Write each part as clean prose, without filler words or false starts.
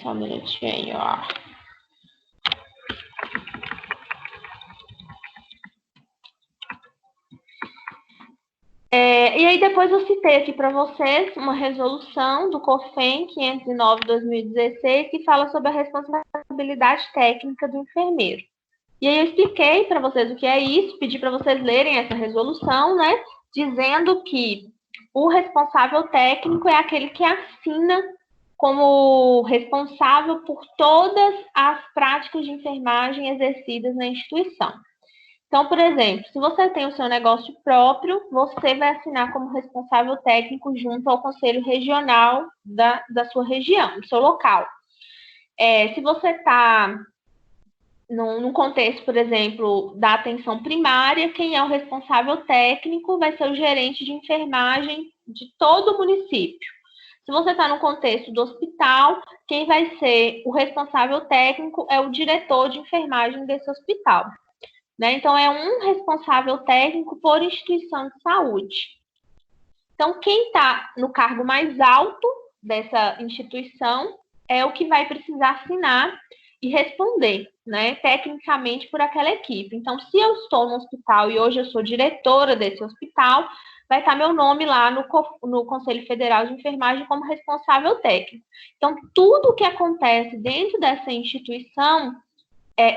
Só um minutinho, ó. E aí depois eu citei aqui para vocês uma resolução do COFEN 509/2016 que fala sobre a responsabilidade técnica do enfermeiro. E aí eu expliquei para vocês o que é isso, pedi para vocês lerem essa resolução, né, dizendo que o responsável técnico é aquele que assina como responsável por todas as práticas de enfermagem exercidas na instituição. Então, por exemplo, se você tem o seu negócio próprio, você vai assinar como responsável técnico junto ao conselho regional da sua região, do seu local. Se você está num contexto, por exemplo, da atenção primária, quem é o responsável técnico vai ser o gerente de enfermagem de todo o município. Se você está no contexto do hospital, quem vai ser o responsável técnico é o diretor de enfermagem desse hospital. Né? Então, é um responsável técnico por instituição de saúde. Então, quem está no cargo mais alto dessa instituição é o que vai precisar assinar e responder, né, tecnicamente por aquela equipe. Então, se eu estou no hospital e hoje eu sou diretora desse hospital, vai estar meu nome lá no Conselho Federal de Enfermagem como responsável técnico. Então, tudo o que acontece dentro dessa instituição,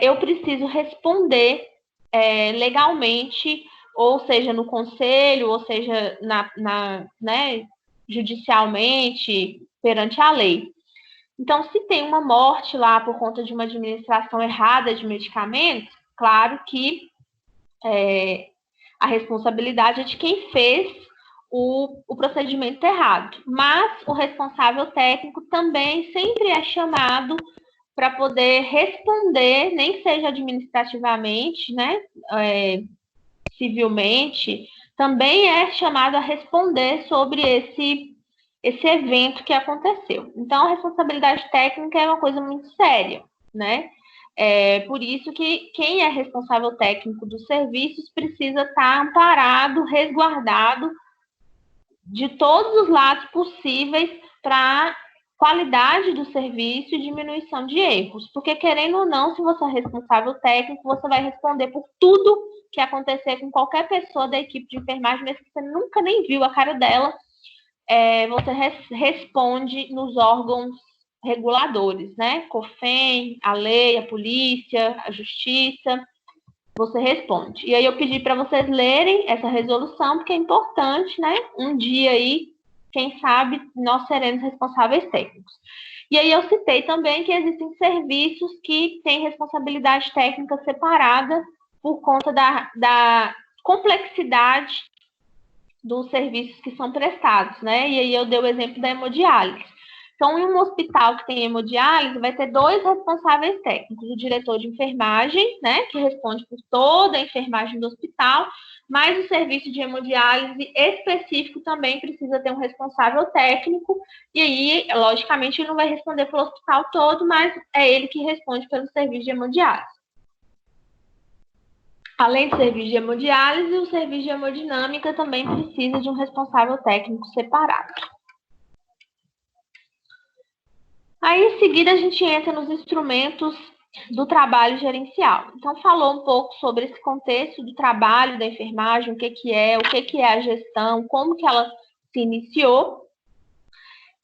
eu preciso responder legalmente, ou seja, no conselho, ou seja, né, judicialmente, perante a lei. Então, se tem uma morte lá por conta de uma administração errada de medicamentos, claro que a responsabilidade é de quem fez o procedimento errado. Mas o responsável técnico também sempre é chamado para poder responder, nem que seja administrativamente, né, civilmente, também é chamado a responder sobre esse evento que aconteceu. Então, a responsabilidade técnica é uma coisa muito séria, né? Por isso que quem é responsável técnico dos serviços precisa estar amparado, resguardado de todos os lados possíveis para qualidade do serviço e diminuição de erros. Porque, querendo ou não, se você é responsável técnico, você vai responder por tudo que acontecer com qualquer pessoa da equipe de enfermagem, mesmo que você nunca nem viu a cara dela, você responde nos órgãos reguladores, né? COFEN, a lei, a polícia, a justiça, você responde. E aí eu pedi para vocês lerem essa resolução, porque é importante, né? Um dia aí, quem sabe, nós seremos responsáveis técnicos. E aí eu citei também que existem serviços que têm responsabilidade técnica separada por conta da complexidade dos serviços que são prestados, né? E aí eu dei o exemplo da hemodiálise. Então, em um hospital que tem hemodiálise, vai ter 2 responsáveis técnicos, o diretor de enfermagem, né, que responde por toda a enfermagem do hospital, mas o serviço de hemodiálise específico também precisa ter um responsável técnico, e aí, logicamente, ele não vai responder pelo hospital todo, mas é ele que responde pelo serviço de hemodiálise. Além do serviço de hemodiálise, o serviço de hemodinâmica também precisa de um responsável técnico separado. Aí, em seguida, a gente entra nos instrumentos do trabalho gerencial. Então, falou um pouco sobre esse contexto do trabalho da enfermagem, o que é a gestão, como que ela se iniciou,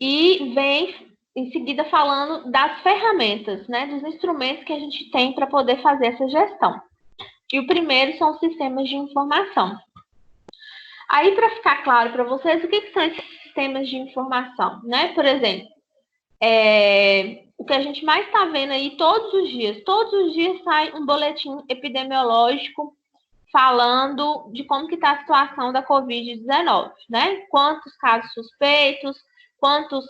e vem, em seguida, falando das ferramentas, né, dos instrumentos que a gente tem para poder fazer essa gestão. E o primeiro são os sistemas de informação. Aí, para ficar claro para vocês, o que são esses sistemas de informação, né? Por exemplo, o que a gente mais está vendo aí todos os dias sai um boletim epidemiológico falando de como que está a situação da Covid-19, né? Quantos casos suspeitos, quantos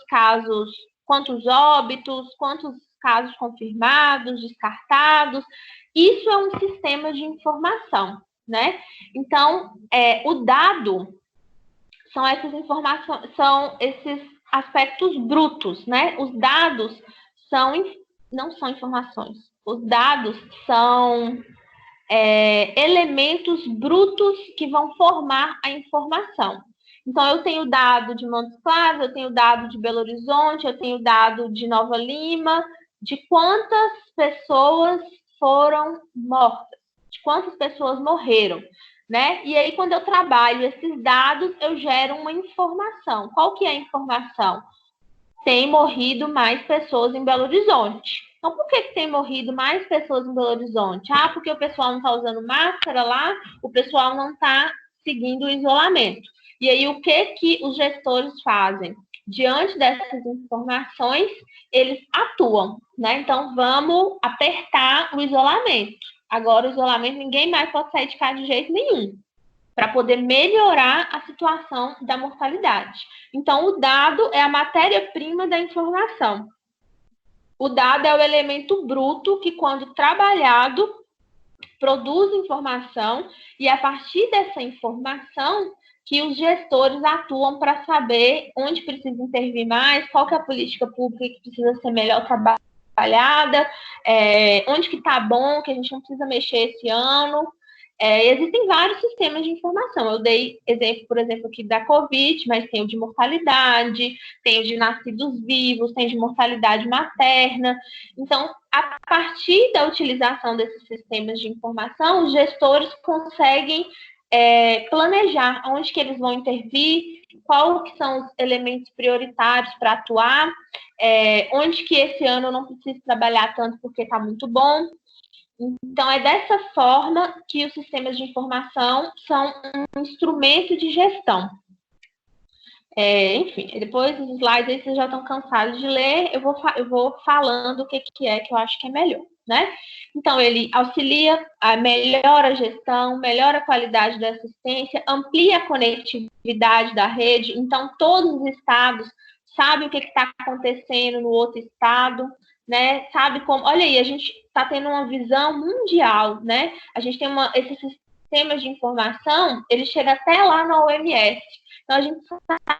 óbitos, quantos casos confirmados, descartados. Isso é um sistema de informação, né? Então, o dado são essas informações, são esses aspectos brutos, né? Os dados não são informações. Os dados são elementos brutos que vão formar a informação. Então, eu tenho dado de Montes Claros, eu tenho dado de Belo Horizonte, eu tenho dado de Nova Lima, de quantas pessoas foram mortas, de quantas pessoas morreram, né? E aí, quando eu trabalho esses dados, eu gero uma informação. Qual que é a informação? Tem morrido mais pessoas em Belo Horizonte. Então, por que tem morrido mais pessoas em Belo Horizonte? Ah, porque o pessoal não está usando máscara lá, o pessoal não está seguindo o isolamento. E aí, o que os gestores fazem? Diante dessas informações, eles atuam, né? Então, vamos apertar o isolamento. Agora, o isolamento, ninguém mais pode sair de casa de jeito nenhum, para poder melhorar a situação da mortalidade. Então, o dado é a matéria-prima da informação. O dado é o elemento bruto que, quando trabalhado, produz informação, e a partir dessa informação que os gestores atuam para saber onde precisa intervir mais, qual que é a política pública que precisa ser melhor trabalhada, onde que está bom, que a gente não precisa mexer esse ano. Existem vários sistemas de informação. Eu dei exemplo, por exemplo, aqui da Covid, mas tem o de mortalidade, tem o de nascidos vivos, tem de mortalidade materna. Então, a partir da utilização desses sistemas de informação, os gestores conseguem planejar onde que eles vão intervir, quais que são os elementos prioritários para atuar, onde que esse ano eu não preciso trabalhar tanto porque está muito bom. Então, é dessa forma que os sistemas de informação são um instrumento de gestão. Enfim, depois os slides aí vocês já estão cansados de ler, eu vou falando o que eu acho que é melhor, né? Então, ele auxilia, melhora a gestão, melhora a qualidade da assistência, amplia a conectividade da rede, então todos os estados sabem o que está acontecendo no outro estado, né? Sabe como... Olha aí, a gente está tendo uma visão mundial, né? A gente tem esses sistemas de informação, ele chega até lá na OMS. Então, a gente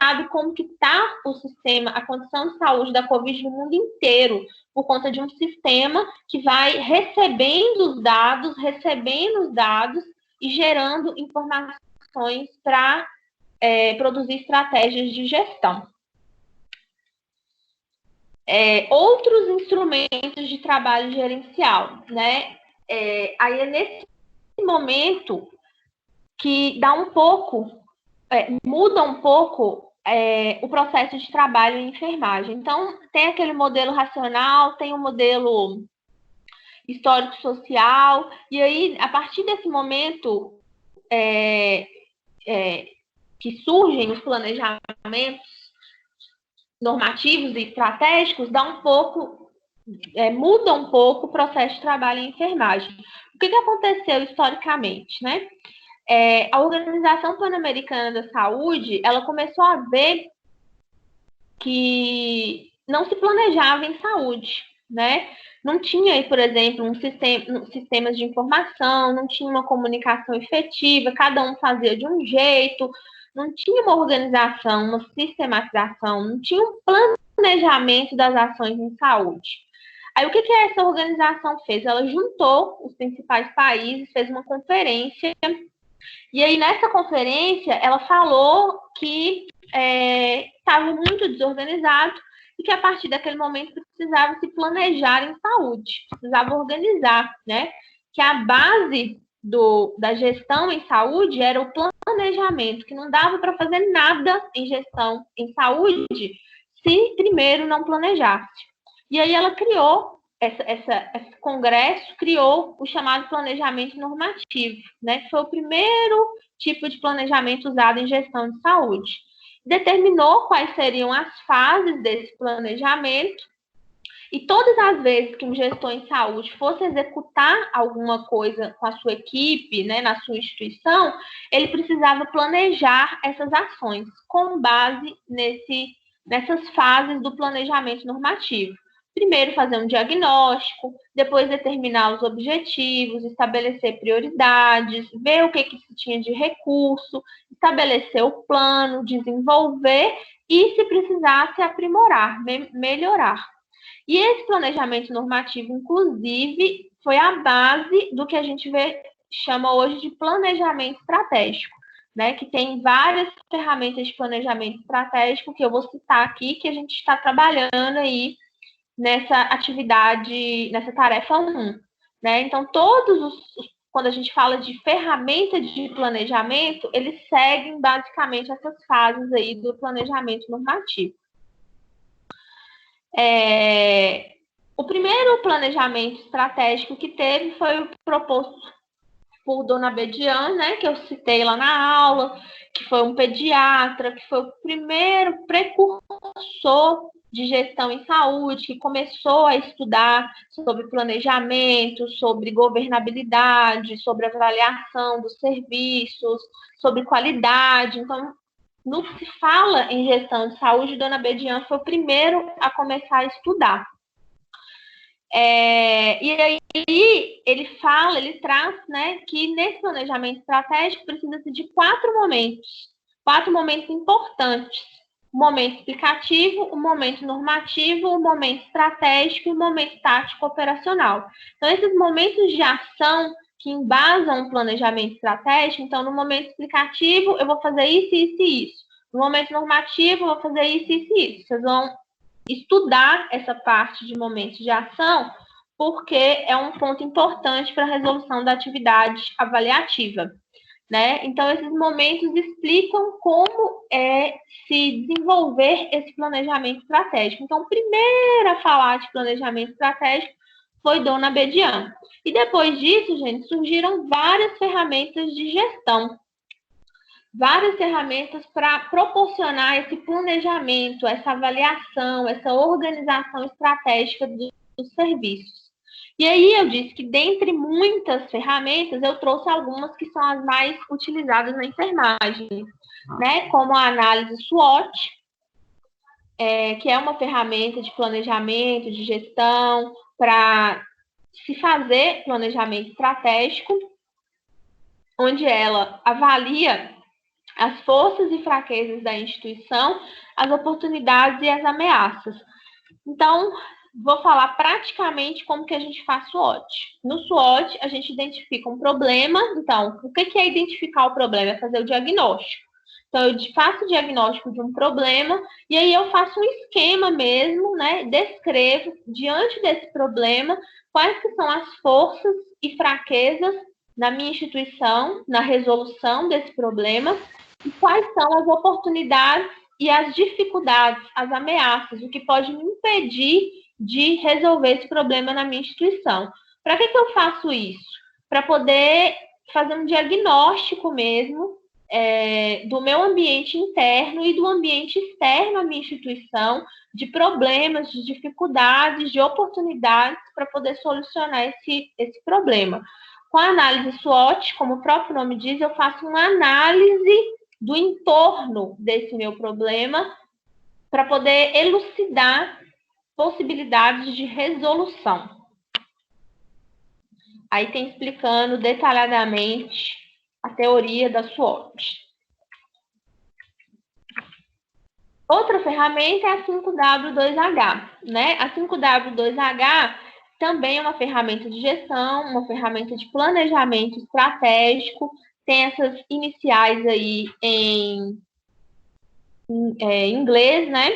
sabe como que está o sistema, a condição de saúde da Covid no mundo inteiro, por conta de um sistema que vai recebendo os dados e gerando informações para produzir estratégias de gestão. Outros instrumentos de trabalho gerencial, né? Aí é nesse momento que dá um pouco... muda um pouco o processo de trabalho em enfermagem. Então, tem aquele modelo racional, tem o modelo histórico-social, e aí, a partir desse momento que surgem os planejamentos normativos e estratégicos, muda um pouco o processo de trabalho em enfermagem. O que aconteceu historicamente, né? A Organização Pan-Americana da Saúde, ela começou a ver que não se planejava em saúde, né? Não tinha, por exemplo, sistemas de informação, não tinha uma comunicação efetiva, cada um fazia de um jeito, não tinha uma organização, uma sistematização, não tinha um planejamento das ações em saúde. Aí, o que essa organização fez? Ela juntou os principais países, fez uma conferência. E aí, nessa conferência, ela falou que estava muito desorganizado e que, a partir daquele momento, precisava se planejar em saúde, precisava organizar, né? Que a base da gestão em saúde era o planejamento, que não dava para fazer nada em gestão em saúde se primeiro não planejasse. E aí ela criou, esse congresso criou o chamado planejamento normativo, né? Que foi o primeiro tipo de planejamento usado em gestão de saúde. Determinou quais seriam as fases desse planejamento, e todas as vezes que um gestor em saúde fosse executar alguma coisa com a sua equipe, né, na sua instituição, ele precisava planejar essas ações com base nessas fases do planejamento normativo. Primeiro fazer um diagnóstico, depois determinar os objetivos, estabelecer prioridades, ver o que se tinha de recurso, estabelecer o plano, desenvolver e, se precisasse, aprimorar, melhorar. E esse planejamento normativo, inclusive, foi a base do que a gente chama hoje de planejamento estratégico. né, que tem várias ferramentas de planejamento estratégico que eu vou citar aqui, que a gente está trabalhando aí nessa atividade, nessa tarefa 1. Né? Então, quando a gente fala de ferramenta de planejamento, eles seguem basicamente essas fases aí do planejamento normativo. O primeiro planejamento estratégico que teve foi o proposto por Dona Bedian, né, que eu citei lá na aula, que foi um pediatra, que foi o primeiro precursor de gestão em saúde, que começou a estudar sobre planejamento, sobre governabilidade, sobre avaliação dos serviços, sobre qualidade. Então, no que se fala em gestão de saúde, Dona Bedian foi o primeiro a começar a estudar. E aí ele fala, ele traz, né, que nesse planejamento estratégico precisa-se de 4 momentos importantes: o momento explicativo, o momento normativo, o momento estratégico e o momento tático operacional. Então, esses momentos de ação que embasam o planejamento estratégico, então, no momento explicativo, eu vou fazer isso, isso e isso. No momento normativo, eu vou fazer isso, isso e isso. Vocês vão estudar essa parte de momentos de ação, porque é um ponto importante para a resolução da atividade avaliativa. Né? Então, esses momentos explicam como se desenvolver esse planejamento estratégico. Então, o primeiro a falar de planejamento estratégico foi Dona Bedian. E depois disso, gente, surgiram várias ferramentas de gestão. Várias ferramentas para proporcionar esse planejamento, essa avaliação, essa organização estratégica dos serviços. E aí eu disse que dentre muitas ferramentas, eu trouxe algumas que são as mais utilizadas na enfermagem, né? Como a análise SWOT, que é uma ferramenta de planejamento, de gestão, para se fazer planejamento estratégico, onde ela avalia as forças e fraquezas da instituição, as oportunidades e as ameaças. Então, vou falar praticamente como que a gente faz SWOT. No SWOT, a gente identifica um problema. Então, o que é identificar o problema? É fazer o diagnóstico. Então, eu faço o diagnóstico de um problema e aí eu faço um esquema mesmo, né? Descrevo, diante desse problema, quais que são as forças e fraquezas na minha instituição, na resolução desse problema, e quais são as oportunidades e as dificuldades, as ameaças, o que pode me impedir de resolver esse problema na minha instituição. Para que eu faço isso? Para poder fazer um diagnóstico mesmo do meu ambiente interno e do ambiente externo à minha instituição, de problemas, de dificuldades, de oportunidades para poder solucionar esse problema. Com a análise SWOT, como o próprio nome diz, eu faço uma análise do entorno desse meu problema para poder elucidar possibilidades de resolução. Aí tem explicando detalhadamente a teoria da SWOT. Outra ferramenta é a 5W2H, né? A 5W2H também é uma ferramenta de gestão, uma ferramenta de planejamento estratégico, tem essas iniciais aí em inglês, né?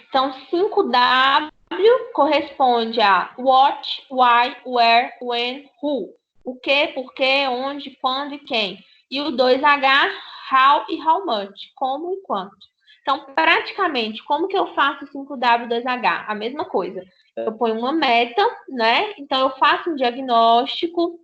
Então, 5W corresponde a what, why, where, when, who. O que, por quê, onde, quando e quem. E o 2H, how e how much. Como e quanto. Então, praticamente, como que eu faço 5W2H? A mesma coisa. Eu ponho uma meta, né? Então, eu faço um diagnóstico,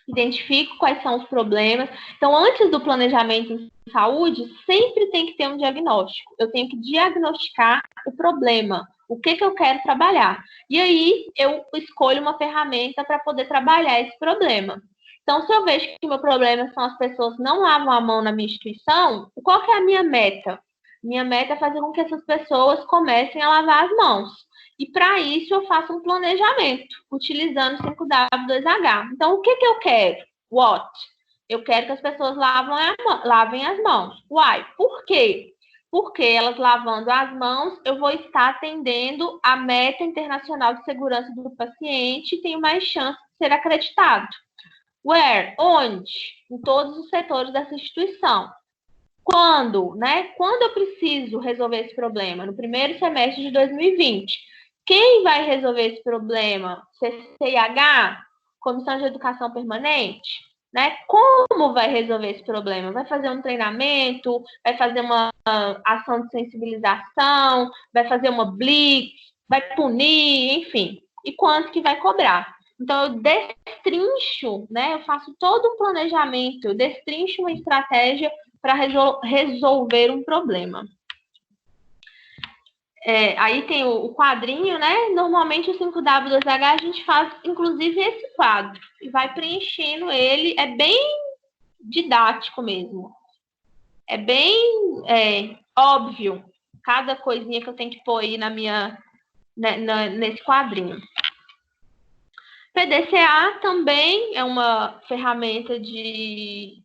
identifico quais são os problemas. Então, antes do planejamento em saúde, sempre tem que ter um diagnóstico. Eu tenho que diagnosticar o problema, o que eu quero trabalhar. E aí, eu escolho uma ferramenta para poder trabalhar esse problema. Então, se eu vejo que o meu problema são as pessoas que não lavam a mão na minha instituição, qual que é a minha meta? Minha meta é fazer com que essas pessoas comecem a lavar as mãos. E para isso eu faço um planejamento, utilizando 5W2H. Então, o que eu quero? What? Eu quero que as pessoas lavem as mãos. Why? Por quê? Porque elas lavando as mãos, eu vou estar atendendo a meta internacional de segurança do paciente e tenho mais chance de ser acreditado. Where? Onde? Em todos os setores dessa instituição. Quando, né? Quando eu preciso resolver esse problema? No primeiro semestre de 2020. Quem vai resolver esse problema? CCIH? Comissão de Educação Permanente? Né? Como vai resolver esse problema? Vai fazer um treinamento? Vai fazer uma ação de sensibilização? Vai fazer uma blitz? Vai punir? Enfim. E quanto que vai cobrar? Então, eu destrincho, né? Eu faço todo um planejamento, eu destrincho uma estratégia para resolver um problema. Aí tem o quadrinho, né? Normalmente o 5W2H a gente faz, inclusive, esse quadro. E vai preenchendo ele. É bem didático mesmo. É bem óbvio. Cada coisinha que eu tenho que pôr aí nesse quadrinho. PDCA também é uma ferramenta de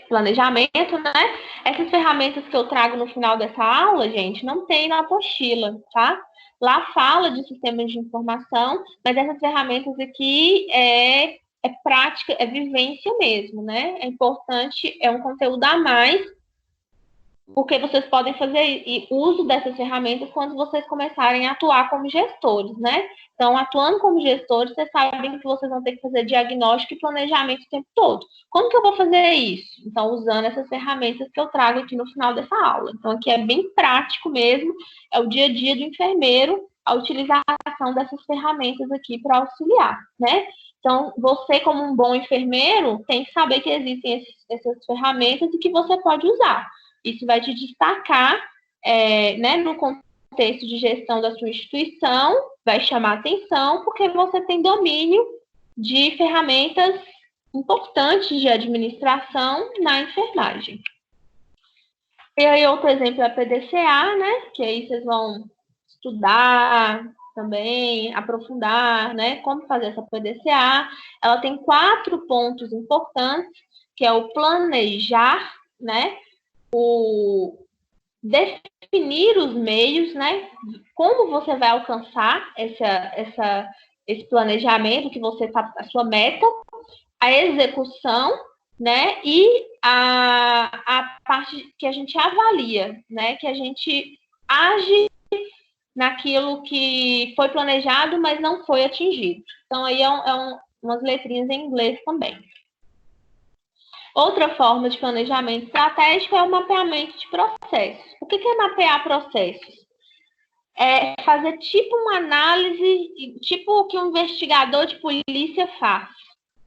planejamento, né? Essas ferramentas que eu trago no final dessa aula, gente, não tem na apostila, tá? Lá fala de sistemas de informação, mas essas ferramentas aqui é prática, é vivência mesmo, né? É importante, é um conteúdo a mais, porque vocês podem fazer uso dessas ferramentas quando vocês começarem a atuar como gestores, né? Então, atuando como gestores, vocês sabem que vocês vão ter que fazer diagnóstico e planejamento o tempo todo. Como que eu vou fazer isso? Então, usando essas ferramentas que eu trago aqui no final dessa aula. Então, aqui é bem prático mesmo, é o dia a dia do enfermeiro, a utilização dessas ferramentas aqui para auxiliar, né? Então, você, como um bom enfermeiro, tem que saber que existem essas ferramentas e que você pode usar. Isso vai te destacar, né, no contexto de gestão da sua instituição, vai chamar atenção, porque você tem domínio de ferramentas importantes de administração na enfermagem. E aí, outro exemplo é a PDCA, né, que aí vocês vão estudar também, aprofundar, né, como fazer essa PDCA. Ela tem 4 pontos importantes, que é o planejar, né, o definir os meios, né? Como você vai alcançar esse planejamento que você está, a sua meta, a execução, né? E a parte que a gente avalia, né? Que a gente age naquilo que foi planejado, mas não foi atingido. Então, aí umas letrinhas em inglês também. Outra forma de planejamento estratégico é o mapeamento de processos. O que é mapear processos? É fazer tipo uma análise, tipo o que um investigador de polícia faz,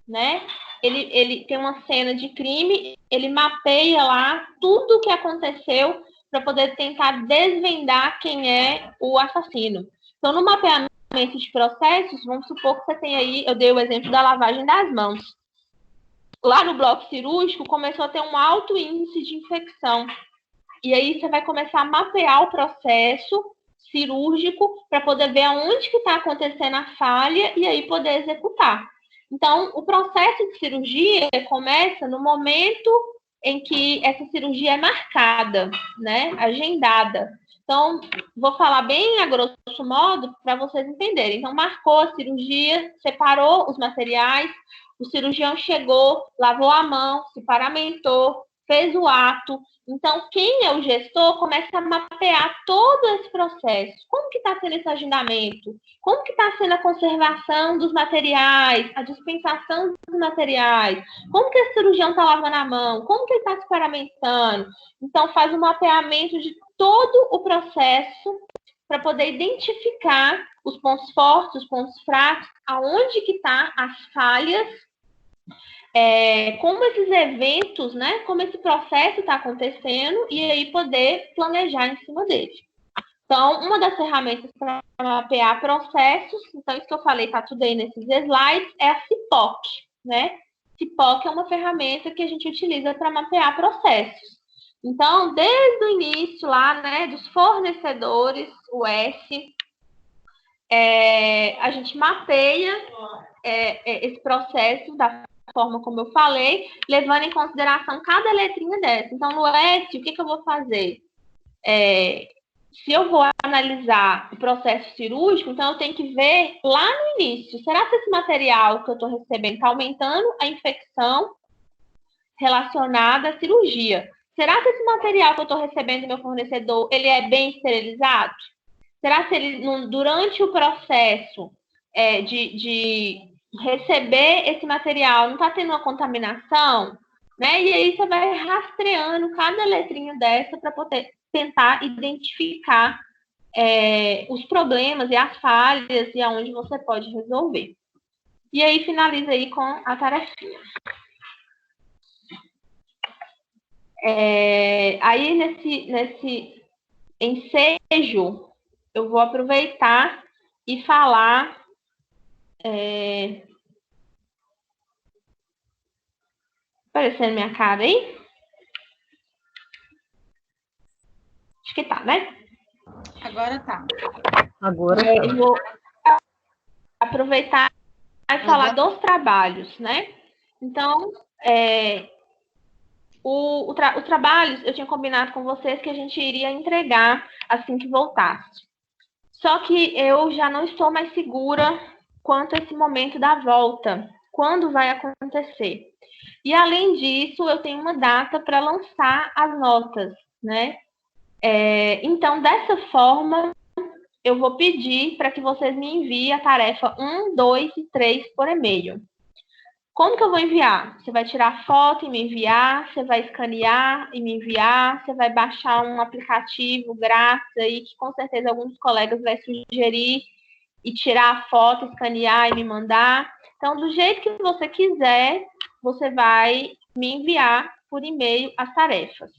né? Ele tem uma cena de crime, ele mapeia lá tudo o que aconteceu para poder tentar desvendar quem é o assassino. Então, no mapeamento de processos, vamos supor que você tem aí, eu dei o exemplo da lavagem das mãos. Lá no bloco cirúrgico, começou a ter um alto índice de infecção. E aí você vai começar a mapear o processo cirúrgico para poder ver aonde que está acontecendo a falha e aí poder executar. Então, o processo de cirurgia começa no momento em que essa cirurgia é marcada, né? Agendada. Então, vou falar bem a grosso modo para vocês entenderem. Então, marcou a cirurgia, separou os materiais, o cirurgião chegou, lavou a mão, se paramentou, fez o ato. Então, quem é o gestor começa a mapear todo esse processo. Como que está sendo esse agendamento? Como que está sendo a conservação dos materiais, a dispensação dos materiais? Como que esse cirurgião está lavando a mão? Como que ele está se paramentando? Então, faz um mapeamento de todo o processo para poder identificar os pontos fortes, os pontos fracos, aonde que está as falhas, como esses eventos, né, como esse processo está acontecendo e aí poder planejar em cima dele. Então, uma das ferramentas para mapear processos, então isso que eu falei, está tudo aí nesses slides, é a CIPOC, né? CIPOC é uma ferramenta que a gente utiliza para mapear processos. Então, desde o início lá, né, dos fornecedores, o S, a gente mapeia esse processo da forma como eu falei, levando em consideração cada letrinha dessa. Então, no S, o que eu vou fazer? Se eu vou analisar o processo cirúrgico, então eu tenho que ver lá no início, será que esse material que eu estou recebendo está aumentando a infecção? relacionada à cirurgia. Será que esse material que eu estou recebendo do meu fornecedor, ele é bem esterilizado? Será que ele, durante o processo de receber esse material, não está tendo uma contaminação? Né? E aí você vai rastreando cada letrinha dessa para poder tentar identificar os problemas e as falhas e aonde você pode resolver. E aí finaliza aí com a tarefinha. Aí nesse ensejo, eu vou aproveitar e falar aparecendo minha cara aí? Acho que tá, né? Agora tá. Eu vou aproveitar e falar dos trabalhos, né? Então, os trabalhos, eu tinha combinado com vocês que a gente iria entregar assim que voltasse. Só que eu já não estou mais segura quanto a esse momento da volta, quando vai acontecer. E, além disso, eu tenho uma data para lançar as notas, né? Então, dessa forma, eu vou pedir para que vocês me enviem a tarefa 1, 2 e 3 por e-mail. Como que eu vou enviar? Você vai tirar foto e me enviar, você vai escanear e me enviar, você vai baixar um aplicativo grátis aí, que com certeza alguns colegas vai sugerir, e tirar a foto, escanear e me mandar. Então, do jeito que você quiser, você vai me enviar por e-mail as tarefas.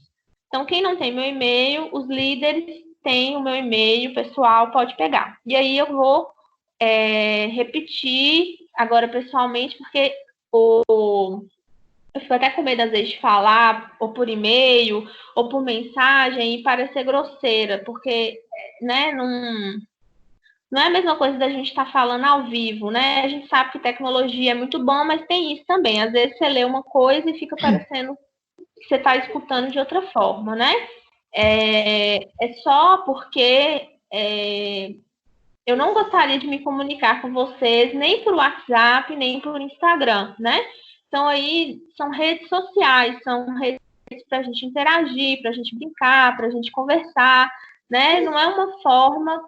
Então, quem não tem meu e-mail, os líderes têm o meu e-mail pessoal, pode pegar. E aí eu vou repetir agora pessoalmente, porque eu fico até com medo, às vezes, de falar ou por e-mail ou por mensagem e parecer grosseira, porque né, não é a mesma coisa da gente estar falando ao vivo, né? A gente sabe que tecnologia é muito bom, mas tem isso também. Às vezes você lê uma coisa e fica parecendo que você está escutando de outra forma, né? É só porque eu não gostaria de me comunicar com vocês nem por WhatsApp, nem por Instagram, né? Então, aí são redes sociais, são redes para a gente interagir, para a gente brincar, para a gente conversar, né? Não é uma forma,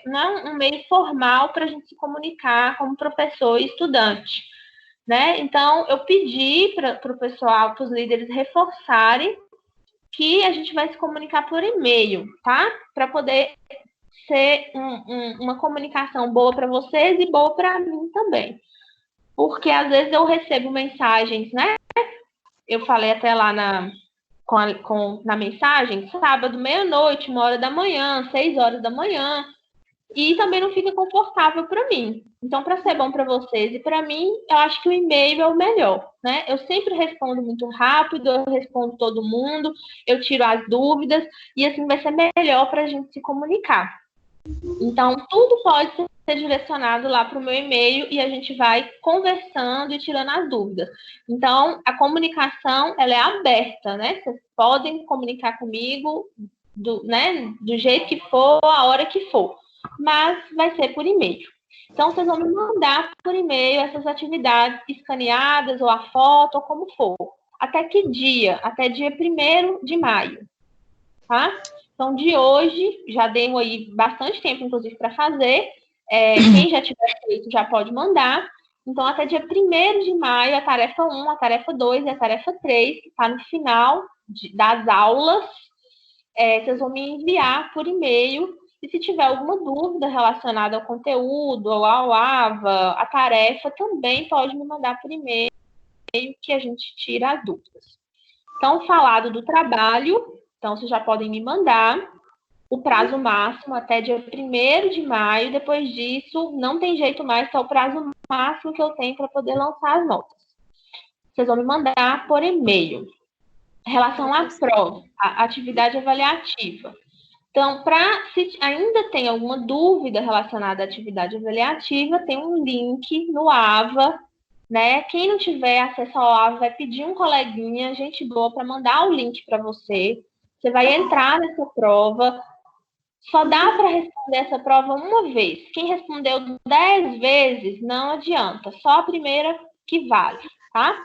não é um meio formal para a gente se comunicar como professor e estudante, né? Então, eu pedi para o pessoal, para os líderes reforçarem que a gente vai se comunicar por e-mail, tá? Para poder ser uma comunicação boa para vocês e boa para mim também. Porque às vezes eu recebo mensagens, né? Eu falei até lá na mensagem, sábado, meia-noite, 1h da manhã, 6h da manhã, e também não fica confortável para mim. Então, para ser bom para vocês e para mim, eu acho que o e-mail é o melhor, né? Eu sempre respondo muito rápido, eu respondo todo mundo, eu tiro as dúvidas, e assim vai ser melhor para a gente se comunicar. Então, tudo pode ser direcionado lá para o meu e-mail e a gente vai conversando e tirando as dúvidas. Então, a comunicação, ela é aberta, né? Vocês podem comunicar comigo do jeito que for, a hora que for, mas vai ser por e-mail. Então, vocês vão me mandar por e-mail essas atividades escaneadas, ou a foto, ou como for. Até que dia? Até dia 1º de maio, tá? Então, de hoje, já dei aí bastante tempo, inclusive, para fazer. Quem já tiver feito já pode mandar. Então, até dia 1º de maio, a tarefa 1, a tarefa 2 e a tarefa 3, que está no final das aulas, vocês vão me enviar por e-mail. E se tiver alguma dúvida relacionada ao conteúdo, ou ao AVA, a tarefa, também pode me mandar por e-mail, que a gente tira as dúvidas. Então, falado do trabalho, então vocês já podem me mandar. O prazo máximo até dia 1º de maio. Depois disso, não tem jeito mais, que é o prazo máximo que eu tenho para poder lançar as notas. Vocês vão me mandar por e-mail. Em relação à prova, a atividade avaliativa. Então, se ainda tem alguma dúvida relacionada à atividade avaliativa, tem um link no AVA, né? Quem não tiver acesso ao AVA vai pedir um coleguinha, gente boa, para mandar o link para você. Você vai entrar nessa prova. Só dá para responder essa prova uma vez. Quem respondeu 10 vezes, não adianta. Só a primeira que vale, tá?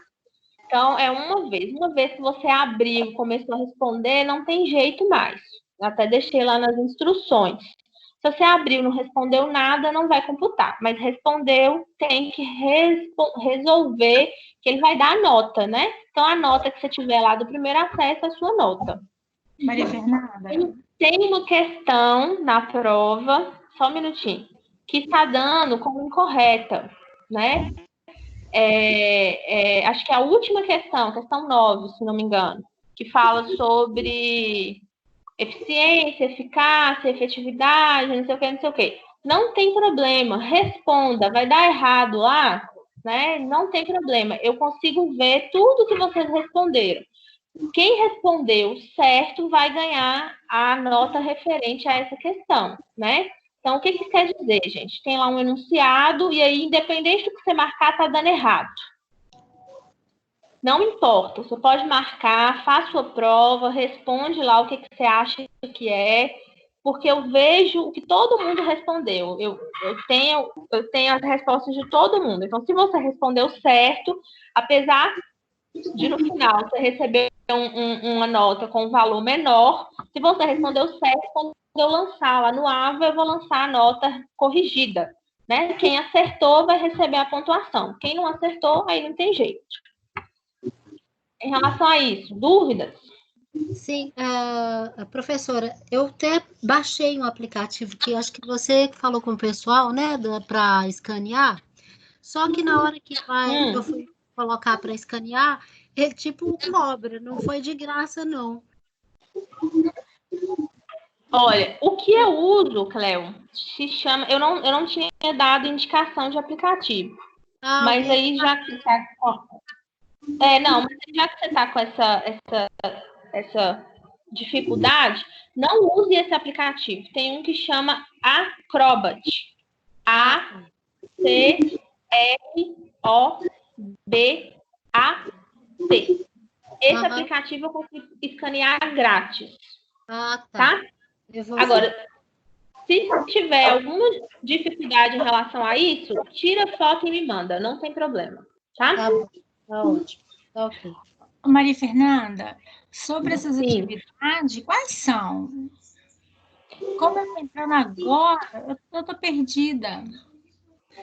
Então, é uma vez. Uma vez que você abriu e começou a responder, não tem jeito mais. Até deixei lá nas instruções. Se você abriu e não respondeu nada, não vai computar. Mas respondeu, tem que resolver, que ele vai dar a nota, né? Então, a nota que você tiver lá do primeiro acesso é a sua nota. Maria Fernanda. Tem uma questão na prova, só um minutinho, que está dando como incorreta, né? Acho que é a última questão 9, se não me engano, que fala sobre eficiência, eficácia, efetividade, não sei o que, não sei o que. Não tem problema, responda, vai dar errado lá, né? Não tem problema, eu consigo ver tudo que vocês responderam. Quem respondeu certo vai ganhar a nota referente a essa questão, né? Então, o que isso quer dizer, gente? Tem lá um enunciado e aí, independente do que você marcar, tá dando errado. Não importa, você pode marcar, faz sua prova, responde lá o que você acha que é, porque eu vejo o que todo mundo respondeu. Eu tenho as respostas de todo mundo. Então, se você respondeu certo, apesar de no final você receber uma nota com um valor menor, se você respondeu certo, quando eu lançar lá no AVA, eu vou lançar a nota corrigida. Né? Quem acertou vai receber a pontuação. Quem não acertou, aí não tem jeito. Em relação a isso, dúvidas? Sim, professora, eu até baixei um aplicativo que acho que você falou com o pessoal, né, para escanear, só que na hora que eu fui colocar para escanear, ele tipo cobra, não foi de graça, não. Olha, o que eu uso, Cleo, se chama... Eu não tinha dado indicação de aplicativo, mas aí já que tá... não, mas já que você está com essa dificuldade, não use esse aplicativo. Tem um que chama Acrobat. A-C-R-O-B-A-T. Esse aplicativo eu consigo escanear grátis. Tá? Agora, se tiver alguma dificuldade em relação a isso, tira foto e me manda. Não tem problema. Tá? Tá bom. Tá ótimo. Tá ok. Maria Fernanda, sobre essas atividades, quais são? Como eu estou entrando agora, eu estou perdida.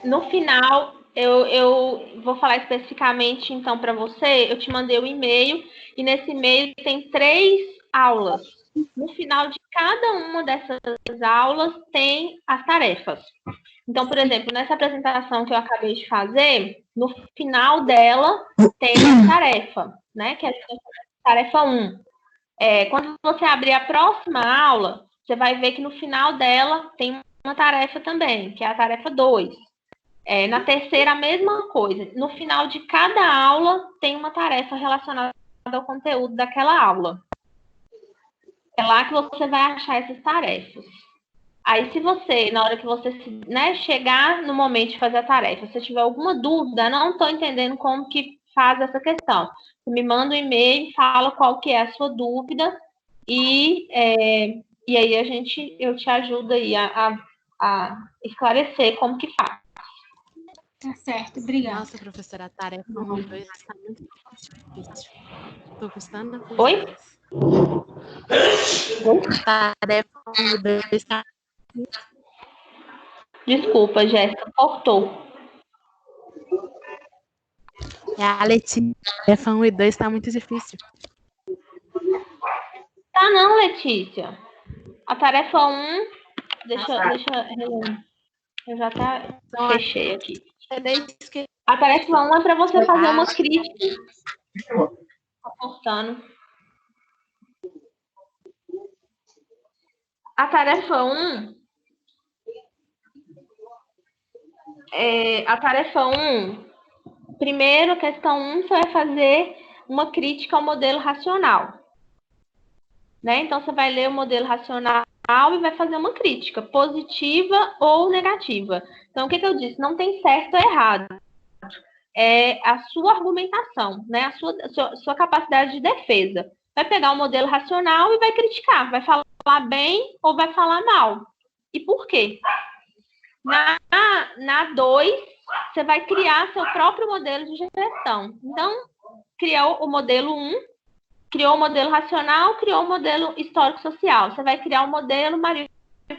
No final, eu vou falar especificamente, então, para você. Eu te mandei o e-mail, e nesse e-mail tem 3 aulas. No final de cada uma dessas aulas, tem as tarefas. Então, por exemplo, nessa apresentação que eu acabei de fazer, no final dela, tem a tarefa, né? Que é a tarefa 1. Quando você abrir a próxima aula, você vai ver que no final dela tem uma tarefa também, que é a tarefa 2. Na terceira, a mesma coisa. No final de cada aula, tem uma tarefa relacionada ao conteúdo daquela aula. É lá que você vai achar essas tarefas. Aí, se você, na hora que você chegar no momento de fazer a tarefa, se tiver alguma dúvida, não estou entendendo como que faz essa questão, você me manda um e-mail, fala qual que é a sua dúvida e aí eu te ajudo aí a esclarecer como que faz. Tá certo, obrigada. Nossa, professora, a tarefa 1 e 2 está muito difícil. Estou gostando dos Oi? A tarefa 1 e 2 está... Desculpa, Jéssica, cortou. A Letícia, a tarefa 1 e 2 está muito difícil. Tá não, Letícia. A tarefa 1... Deixa eu já até fechei aqui. A tarefa 1 é para você fazer uma crítica. Tá cortando. A tarefa 1... primeiro, a questão 1, você vai fazer uma crítica ao modelo racional. Né? Então, você vai ler o modelo racional e vai fazer uma crítica, positiva ou negativa. Então, o que eu disse? Não tem certo ou errado. É a sua argumentação, né? A sua capacidade de defesa. Vai pegar o modelo racional e vai criticar. Vai falar bem ou vai falar mal. E por quê? Na 2, você vai criar seu próprio modelo de gestão. Então, criou o modelo 1, criou o modelo racional, criou o modelo histórico-social. Você vai criar o modelo Maria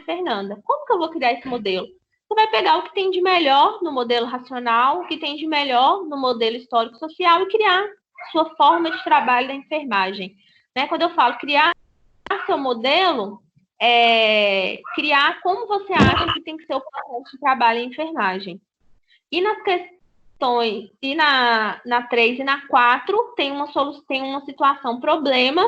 Fernanda. Como que eu vou criar esse modelo? Você vai pegar o que tem de melhor no modelo racional, o que tem de melhor no modelo histórico-social e criar sua forma de trabalho da enfermagem. Né? Quando eu falo criar seu modelo, criar como você acha que tem que ser o processo de trabalho em enfermagem. E nas questões, e na 3 e na 4, tem uma situação, problema.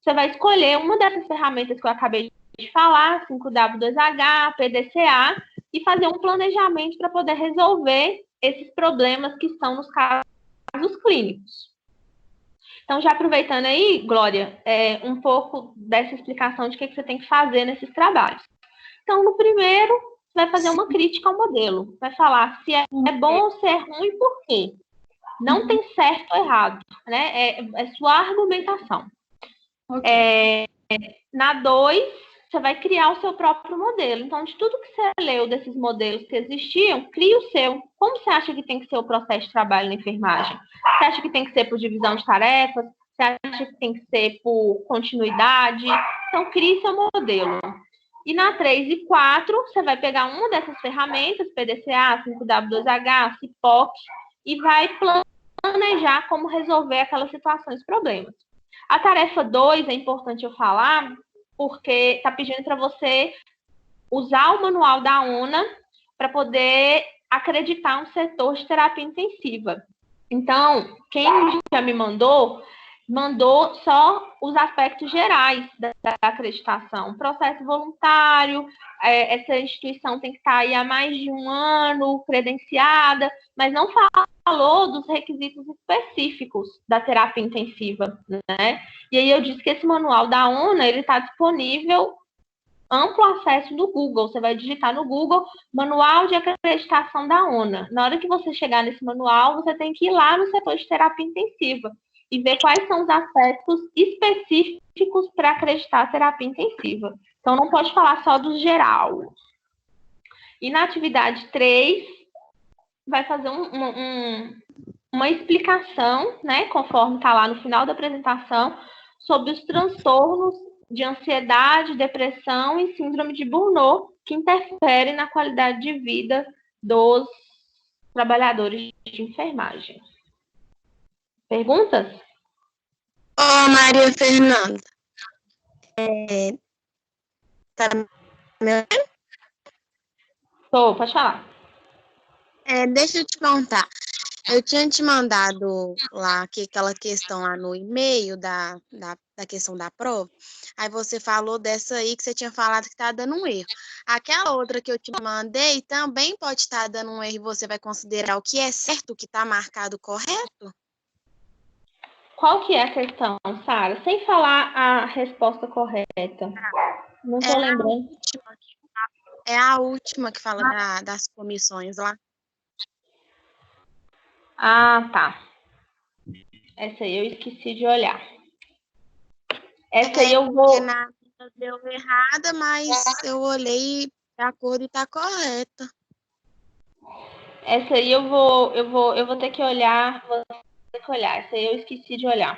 Você vai escolher uma dessas ferramentas que eu acabei de falar, 5W2H, PDCA, e fazer um planejamento para poder resolver esses problemas que estão nos casos clínicos. Então, já aproveitando aí, Glória, um pouco dessa explicação de o que você tem que fazer nesses trabalhos. Então, no primeiro, você vai fazer uma crítica ao modelo. Vai falar se é bom ou se é ruim e por quê. Não tem certo ou errado, né? É sua argumentação. Okay. Na 2, você vai criar o seu próprio modelo. Então, de tudo que você leu desses modelos que existiam, cria o seu. Como você acha que tem que ser o processo de trabalho na enfermagem? Você acha que tem que ser por divisão de tarefas? Você acha que tem que ser por continuidade? Então, crie seu modelo. E na 3 e 4, você vai pegar uma dessas ferramentas, PDCA, 5W2H, CIPOC, e vai planejar como resolver aquelas situações, problemas. A tarefa 2 é importante eu falar, porque está pedindo para você usar o manual da ONA para poder acreditar um setor de terapia intensiva. Então, quem já me mandou só os aspectos gerais da acreditação. Processo voluntário, essa instituição tem que estar aí há mais de um ano credenciada, mas não falou dos requisitos específicos da terapia intensiva, né? E aí eu disse que esse manual da ONA, ele está disponível amplo acesso no Google. Você vai digitar no Google Manual de Acreditação da ONA. Na hora que você chegar nesse manual, você tem que ir lá no setor de terapia intensiva e ver quais são os aspectos específicos para acreditar a terapia intensiva. Então, não pode falar só do geral. E na atividade 3, vai fazer uma explicação, né, conforme está lá no final da apresentação, sobre os transtornos de ansiedade, depressão e síndrome de Burnout, que interferem na qualidade de vida dos trabalhadores de enfermagem. Perguntas? Ô, Maria Fernanda. Tá me ouvindo? Tô, pode falar. Deixa eu te perguntar. Eu tinha te mandado lá aquela questão lá no e-mail da questão da prova. Aí você falou dessa aí que você tinha falado que está dando um erro. Aquela outra que eu te mandei também pode estar dando um erro e você vai considerar o que é certo, o que está marcado correto? Qual que é a questão, Sara? Sem falar a resposta correta. Não estou lembrando. É a última que fala das comissões lá. Ah, tá. Essa aí eu esqueci de olhar. Essa aí eu vou... Porque na minha deu errada, mas eu olhei a cor e tá correta. Essa aí eu vou ter que olhar. Essa aí eu esqueci de olhar.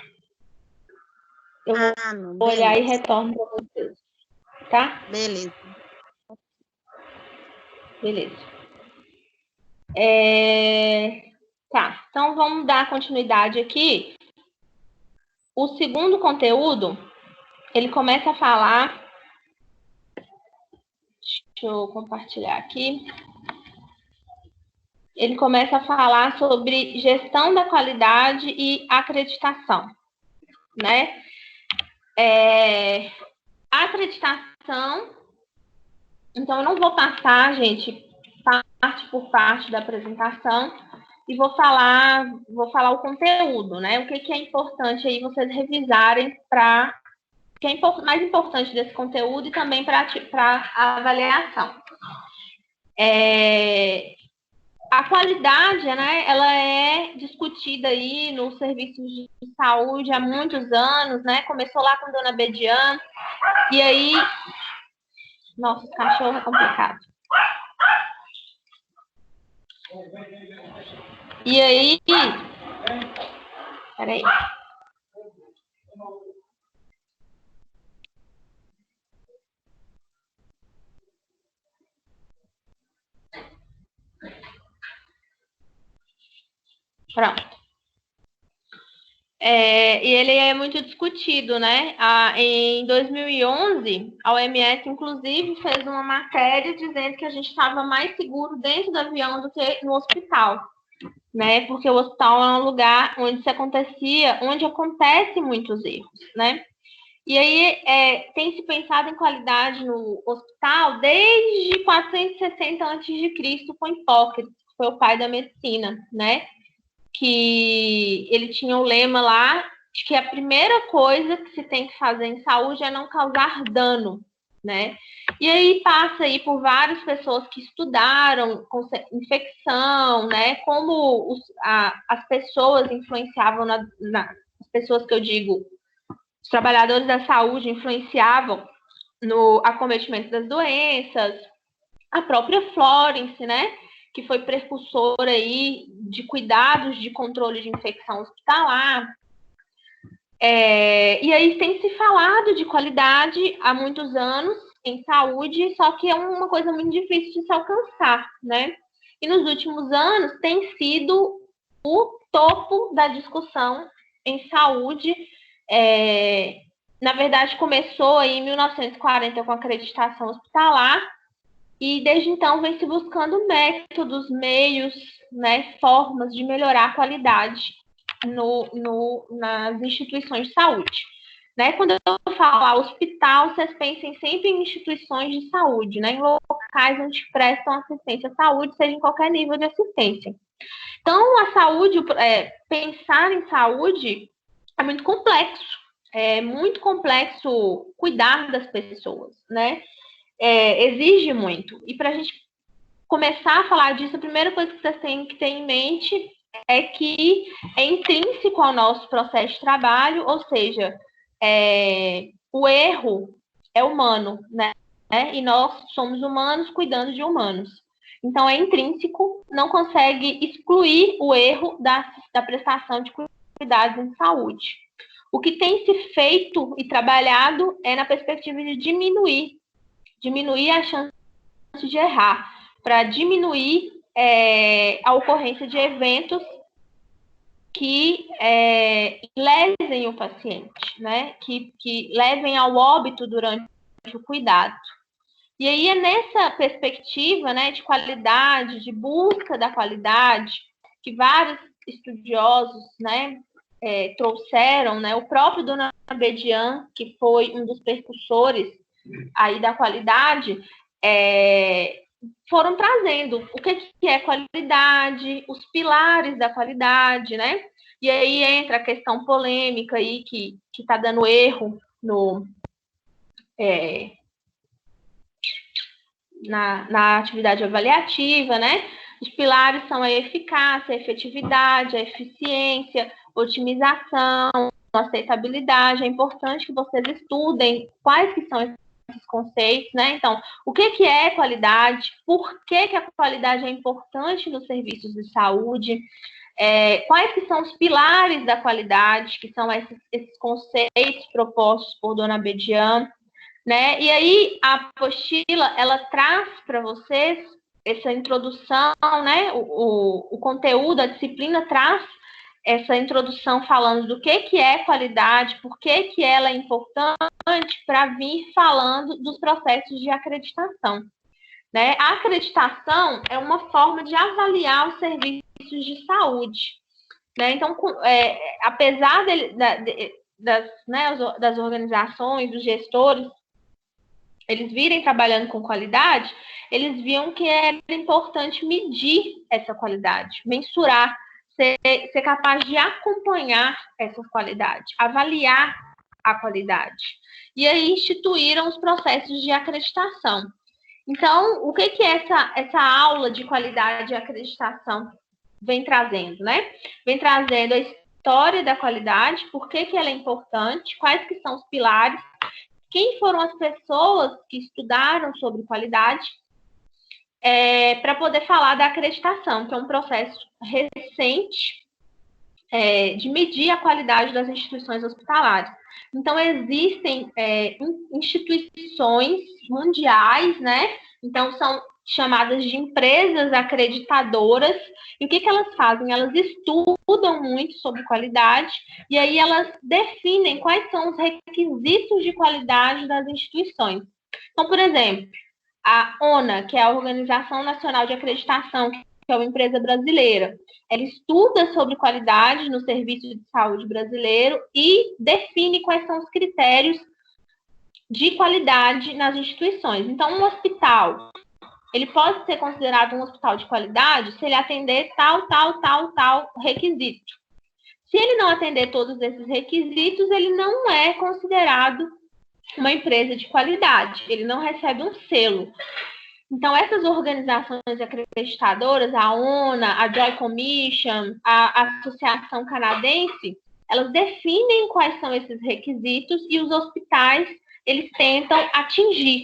Eu vou olhar e retorno para vocês. Tá? Beleza. Beleza. Tá, então vamos dar continuidade aqui. O segundo conteúdo, ele começa a falar... Deixa eu compartilhar aqui. Ele começa a falar sobre gestão da qualidade e acreditação, né? A acreditação, então eu não vou passar, gente, parte por parte da apresentação e vou falar o conteúdo, né? O que é importante aí vocês revisarem para... O que é mais importante desse conteúdo e também para a avaliação. A qualidade, né, ela é discutida aí nos serviços de saúde há muitos anos, né? Começou lá com Dona Bedian, e aí... Nossa, o cachorro é complicado. E aí, Peraí. Pronto. E ele é muito discutido, né? Em 2011, a OMS, inclusive, fez uma matéria dizendo que a gente estava mais seguro dentro do avião do que no hospital, né? Porque o hospital é um lugar onde acontece muitos erros, né? E aí tem se pensado em qualidade no hospital desde 460 a.C., com Hipócrates, que foi o pai da medicina, né? Que ele tinha o lema lá de que a primeira coisa que se tem que fazer em saúde é não causar dano, né? E aí passa aí por várias pessoas que estudaram infecção, né? Como as pessoas influenciavam as pessoas que eu digo, os trabalhadores da saúde influenciavam no acometimento das doenças, a própria Florence, né? Que foi precursora aí de cuidados de controle de infecção hospitalar. E aí tem se falado de qualidade há muitos anos em saúde, só que é uma coisa muito difícil de se alcançar, né? E nos últimos anos tem sido o topo da discussão em saúde. Na verdade, começou aí em 1940 com a acreditação hospitalar, e desde então vem se buscando métodos, meios, né, formas de melhorar a qualidade nas instituições de saúde. Né? Quando eu falo hospital, vocês pensem sempre em instituições de saúde, né, em locais onde prestam assistência à saúde, seja em qualquer nível de assistência. Então, a saúde, pensar em saúde é muito complexo. É muito complexo cuidar das pessoas, né? Exige muito. E para a gente começar a falar disso, a primeira coisa que vocês têm que ter em mente é que é intrínseco ao nosso processo de trabalho, ou seja, o erro é humano, né? E nós somos humanos cuidando de humanos. Então, é intrínseco, não consegue excluir o erro da prestação de cuidados em saúde. O que tem se feito e trabalhado é na perspectiva de diminuir a chance de errar, para diminuir a ocorrência de eventos que lesem o paciente, né? Que levem ao óbito durante o cuidado. E aí é nessa perspectiva, né, de qualidade, de busca da qualidade, que vários estudiosos, né, trouxeram, né? O próprio Dona Bedian, que foi um dos precursores aí da qualidade, foram trazendo o que é qualidade, os pilares da qualidade, né? E aí entra a questão polêmica aí que está dando erro na atividade avaliativa, né? Os pilares são a eficácia, a efetividade, a eficiência, otimização, a aceitabilidade. É importante que vocês estudem quais que são esses conceitos, né? Então, o que é qualidade? Por que a qualidade é importante nos serviços de saúde? Quais que são os pilares da qualidade, que são esses conceitos propostos por Dona Bedian, né? E aí, a apostila, ela traz para vocês essa introdução, né? O conteúdo, a disciplina traz essa introdução falando do que é qualidade, por que ela é importante, para vir falando dos processos de acreditação. Né? A acreditação é uma forma de avaliar os serviços de saúde. Né? Então, apesar das organizações, dos gestores, eles virem trabalhando com qualidade, eles viam que era importante medir essa qualidade, mensurar, ser capaz de acompanhar essa qualidade, avaliar a qualidade. E aí instituíram os processos de acreditação. Então, o que essa aula de qualidade e acreditação vem trazendo, né? Vem trazendo a história da qualidade, por que ela é importante, quais que são os pilares, quem foram as pessoas que estudaram sobre qualidade, para poder falar da acreditação, que é um processo recente, de medir a qualidade das instituições hospitalares. Então, existem instituições mundiais, né? Então, são chamadas de empresas acreditadoras. E o que elas fazem? Elas estudam muito sobre qualidade e aí elas definem quais são os requisitos de qualidade das instituições. Então, por exemplo, a ONA, que é a Organização Nacional de Acreditação, que é uma empresa brasileira, ela estuda sobre qualidade no serviço de saúde brasileiro e define quais são os critérios de qualidade nas instituições. Então, um hospital, ele pode ser considerado um hospital de qualidade se ele atender tal requisito. Se ele não atender todos esses requisitos, ele não é considerado uma empresa de qualidade, ele não recebe um selo. Então, essas organizações acreditadoras, a ONA, a Joint Commission, a Associação Canadense, elas definem quais são esses requisitos e os hospitais, eles tentam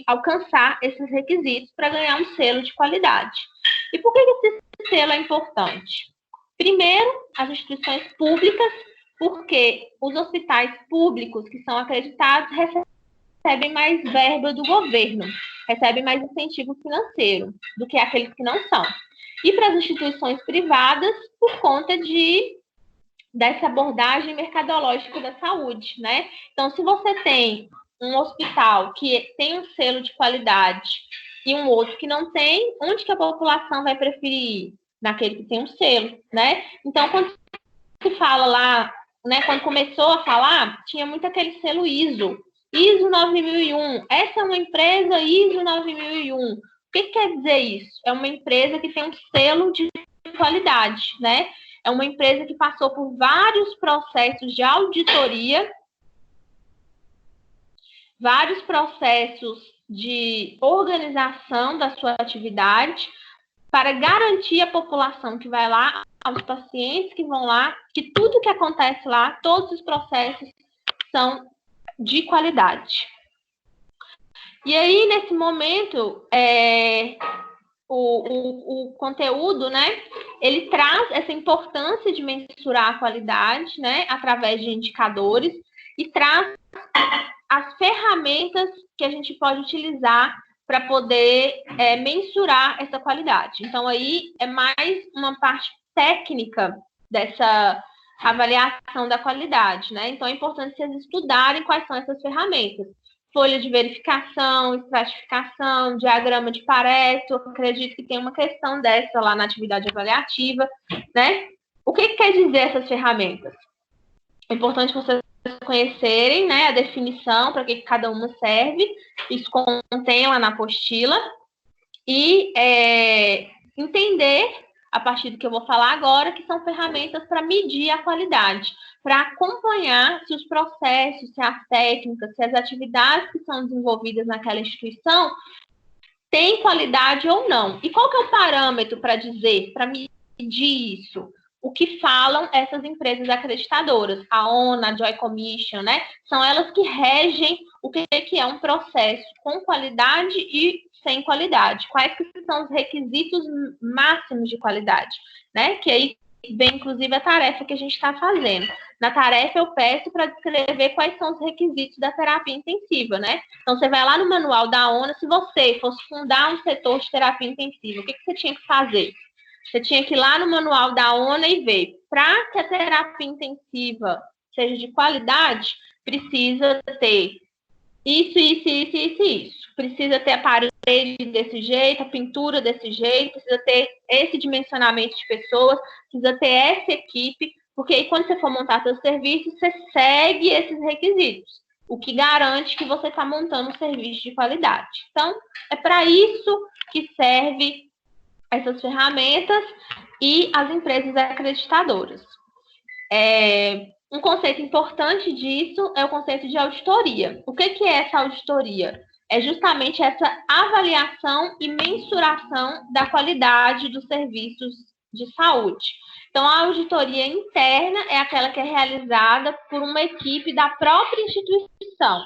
alcançar esses requisitos para ganhar um selo de qualidade. E por que esse selo é importante? Primeiro, as instituições públicas, porque os hospitais públicos que são acreditados recebem mais verba do governo, recebem mais incentivo financeiro do que aqueles que não são. E para as instituições privadas, por conta dessa abordagem mercadológica da saúde, né? Então, se você tem um hospital que tem um selo de qualidade e um outro que não tem, onde que a população vai preferir ir? Naquele que tem um selo, né? Então, quando se fala lá, né, quando começou a falar, tinha muito aquele selo ISO 9001. Essa é uma empresa ISO 9001. O que quer dizer isso? É uma empresa que tem um selo de qualidade, né? É uma empresa que passou por vários processos de auditoria, vários processos de organização da sua atividade, para garantir à população que vai lá, aos pacientes que vão lá, que tudo que acontece lá, todos os processos são de qualidade. E aí, nesse momento, o conteúdo, né, ele traz essa importância de mensurar a qualidade, né, através de indicadores, e traz as ferramentas que a gente pode utilizar para poder mensurar essa qualidade. Então, aí é mais uma parte técnica dessa avaliação da qualidade, né? Então, é importante vocês estudarem quais são essas ferramentas. Folha de verificação, estratificação, diagrama de Pareto, acredito que tem uma questão dessa lá na atividade avaliativa, né? O que quer dizer essas ferramentas? É importante vocês conhecerem, né, a definição, para que cada uma serve, isso contém lá na apostila, e entender, a partir do que eu vou falar agora, que são ferramentas para medir a qualidade, para acompanhar se os processos, se as técnicas, se as atividades que são desenvolvidas naquela instituição têm qualidade ou não. E qual que é o parâmetro para dizer, para medir isso? O que falam essas empresas acreditadoras, a ONA, a Joint Commission, né? São elas que regem o que é um processo com qualidade e sem qualidade. Quais que são os requisitos máximos de qualidade, né? Que aí vem, inclusive, a tarefa que a gente está fazendo. Na tarefa, eu peço para descrever quais são os requisitos da terapia intensiva, né? Então, você vai lá no manual da ONA, se você fosse fundar um setor de terapia intensiva, o que você tinha que fazer? Você tinha que ir lá no manual da ONA e ver, para que a terapia intensiva seja de qualidade, precisa ter isso. Precisa ter a parede desse jeito, a pintura desse jeito, precisa ter esse dimensionamento de pessoas, precisa ter essa equipe, porque aí quando você for montar seus serviços, você segue esses requisitos, o que garante que você está montando um serviço de qualidade. Então, é para isso que serve essas ferramentas e as empresas acreditadoras. Um conceito importante disso é o conceito de auditoria. O que é essa auditoria? É justamente essa avaliação e mensuração da qualidade dos serviços de saúde. Então, a auditoria interna é aquela que é realizada por uma equipe da própria instituição.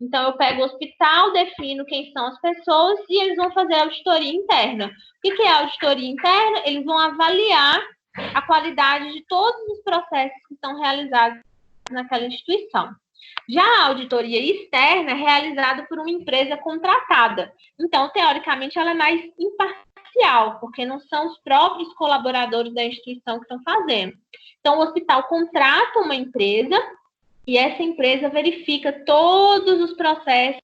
Então, eu pego o hospital, defino quem são as pessoas e eles vão fazer a auditoria interna. O que é a auditoria interna? Eles vão avaliar a qualidade de todos os processos que são realizados naquela instituição. Já a auditoria externa é realizada por uma empresa contratada. Então, teoricamente, ela é mais imparcial, porque não são os próprios colaboradores da instituição que estão fazendo. Então, o hospital contrata uma empresa e essa empresa verifica todos os processos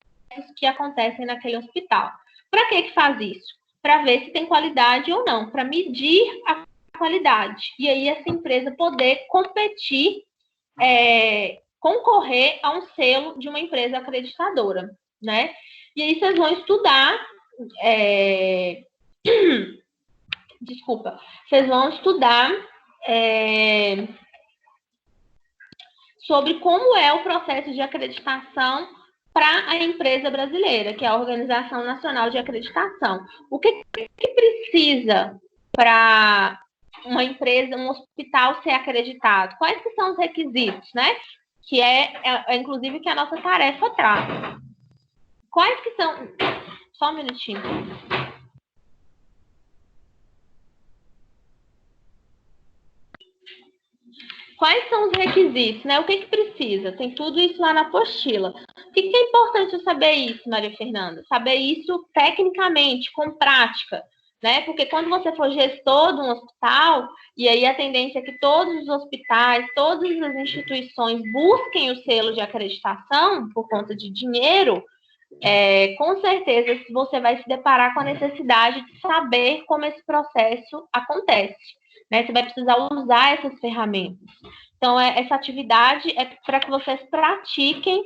que acontecem naquele hospital. Para que faz isso? Para ver se tem qualidade ou não, para medir a qualidade. E aí essa empresa poder competir, concorrer a um selo de uma empresa acreditadora, né? E aí vocês vão estudar, vocês vão estudar sobre como é o processo de acreditação para a empresa brasileira, que é a Organização Nacional de Acreditação. O que precisa para uma empresa, um hospital ser acreditado? Quais que são os requisitos, né? Que inclusive, que a nossa tarefa traz. Quais que são... Só um minutinho. Quais são os requisitos, né? O que precisa? Tem tudo isso lá na apostila. O que é importante eu saber isso, Maria Fernanda? Saber isso tecnicamente, com prática, né? Porque quando você for gestor de um hospital, e aí a tendência é que todos os hospitais, todas as instituições busquem o selo de acreditação por conta de dinheiro, com certeza você vai se deparar com a necessidade de saber como esse processo acontece. Né? Você vai precisar usar essas ferramentas. Então, essa atividade é para que vocês pratiquem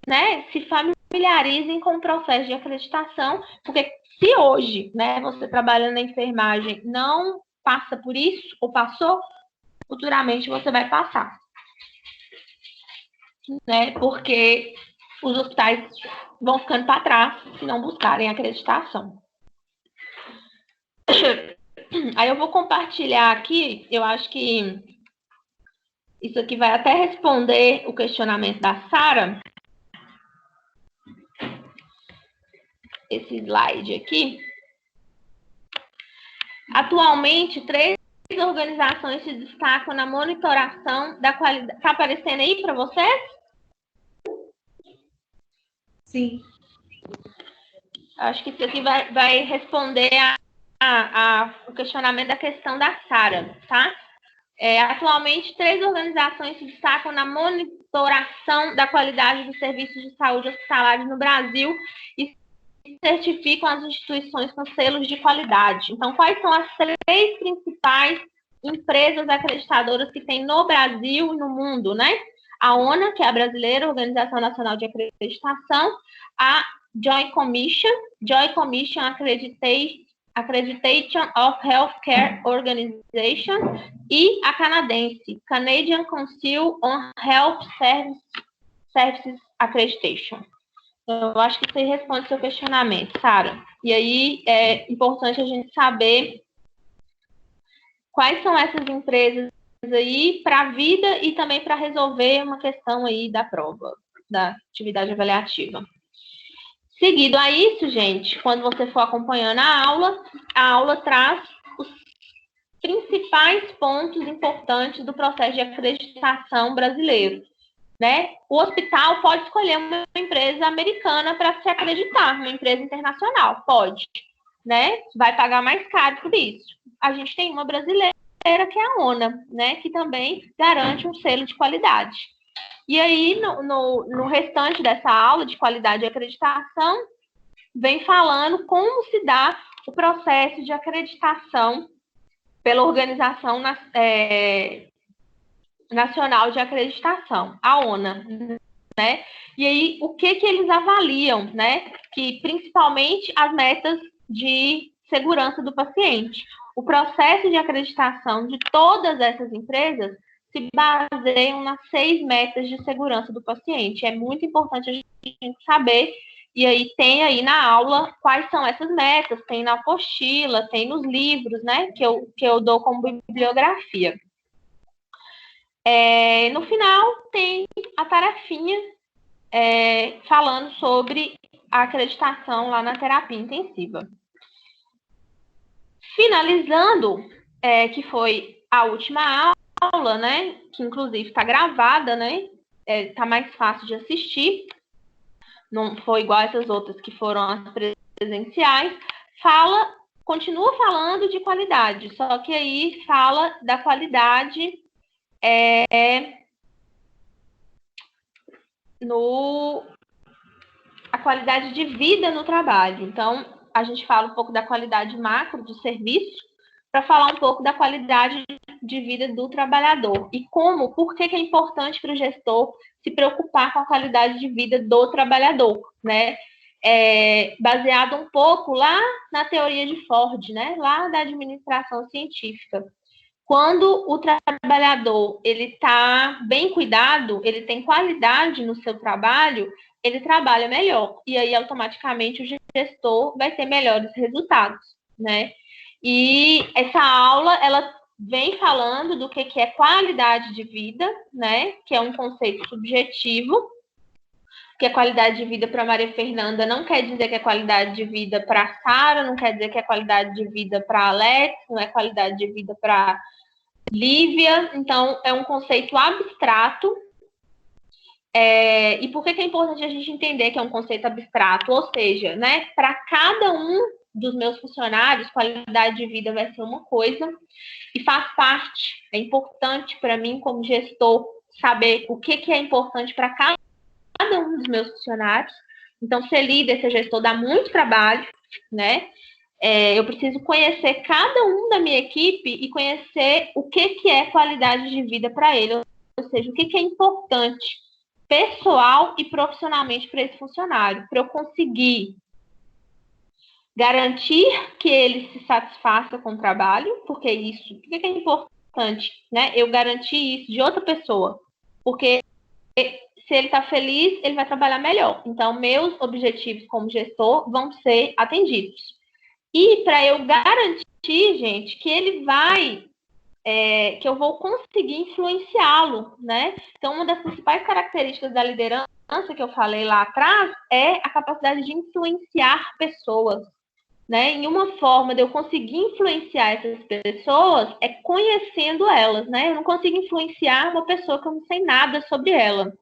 né, se familiarizem com o processo de acreditação, porque se hoje, né, você trabalhando na enfermagem não passa por isso, ou passou, futuramente você vai passar. Né? Porque os hospitais vão ficando para trás se não buscarem acreditação. Aí eu vou compartilhar aqui, eu acho que isso aqui vai até responder o questionamento da Sara. Esse slide aqui. Atualmente, 3 organizações se destacam na monitoração da qualidade. Está aparecendo aí para vocês? Sim. Acho que isso aqui vai responder o questionamento da questão da Sara, tá? Atualmente, 3 organizações se destacam na monitoração da qualidade dos serviços de saúde hospitalares no Brasil e certificam as instituições com selos de qualidade. Então, quais são as 3 principais empresas acreditadoras que tem no Brasil e no mundo, né? A ONA, que é a brasileira, Organização Nacional de Acreditação, a Joint Commission Accreditation of Healthcare Organization e a canadense, Canadian Council on Health Services Accreditation. Eu acho que isso aí responde o seu questionamento, Sara. E aí é importante a gente saber quais são essas empresas aí para a vida e também para resolver uma questão aí da prova, da atividade avaliativa. Seguido a isso, gente, quando você for acompanhando a aula traz os principais pontos importantes do processo de acreditação brasileiro. Né? O hospital pode escolher uma empresa americana para se acreditar, uma empresa internacional, pode, né? Vai pagar mais caro por isso. A gente tem uma brasileira, que é a ONA, né? Que também garante um selo de qualidade. E aí, no restante dessa aula de qualidade e acreditação, vem falando como se dá o processo de acreditação pela Organização Nacional de Acreditação, a ONA, né? E aí, o que eles avaliam, né? Que principalmente as metas de segurança do paciente. O processo de acreditação de todas essas empresas se baseiam nas 6 metas de segurança do paciente. É muito importante a gente saber, e aí tem aí na aula quais são essas metas, tem na apostila, tem nos livros, né? Que eu dou como bibliografia. No final, tem a tarefinha falando sobre a acreditação lá na terapia intensiva. Finalizando, que foi a última aula, né? Que inclusive está gravada, né? Tá mais fácil de assistir. Não foi igual essas outras que foram as presenciais. Continua falando de qualidade, só que aí fala da qualidade a qualidade de vida no trabalho. Então, a gente fala um pouco da qualidade macro do serviço, para falar um pouco da qualidade de vida do trabalhador. E por que é importante para o gestor se preocupar com a qualidade de vida do trabalhador, né? Baseado um pouco lá na teoria de Ford, né? Lá da administração científica. Quando o trabalhador ele está bem cuidado, ele tem qualidade no seu trabalho, ele trabalha melhor. E aí, automaticamente, o gestor vai ter melhores resultados, né? E essa aula, ela vem falando do que é qualidade de vida, né? Que é um conceito subjetivo, que a qualidade de vida para Maria Fernanda não quer dizer que é qualidade de vida para Sara, não quer dizer que é qualidade de vida para Alex, não é qualidade de vida para Lívia. Então, é um conceito abstrato. E por que é importante a gente entender que é um conceito abstrato? Ou seja, né, para cada um dos meus funcionários, qualidade de vida vai ser uma coisa, e faz parte, é importante para mim, como gestor, saber o que é importante para cada um dos meus funcionários. Então, ser líder, ser gestor, dá muito trabalho, né? Eu preciso conhecer cada um da minha equipe e conhecer o que é qualidade de vida para ele, ou seja, o que é importante pessoal e profissionalmente para esse funcionário, para eu conseguir garantir que ele se satisfaça com o trabalho, porque isso, o que é importante, né? Eu garantir isso de outra pessoa, porque se ele está feliz, ele vai trabalhar melhor. Então, meus objetivos como gestor vão ser atendidos. E para eu garantir, gente, que ele vai, que eu vou conseguir influenciá-lo, né? Então, uma das principais características da liderança que eu falei lá atrás é a capacidade de influenciar pessoas, né? E uma forma de eu conseguir influenciar essas pessoas é conhecendo elas, né? Eu não consigo influenciar uma pessoa que eu não sei nada sobre ela.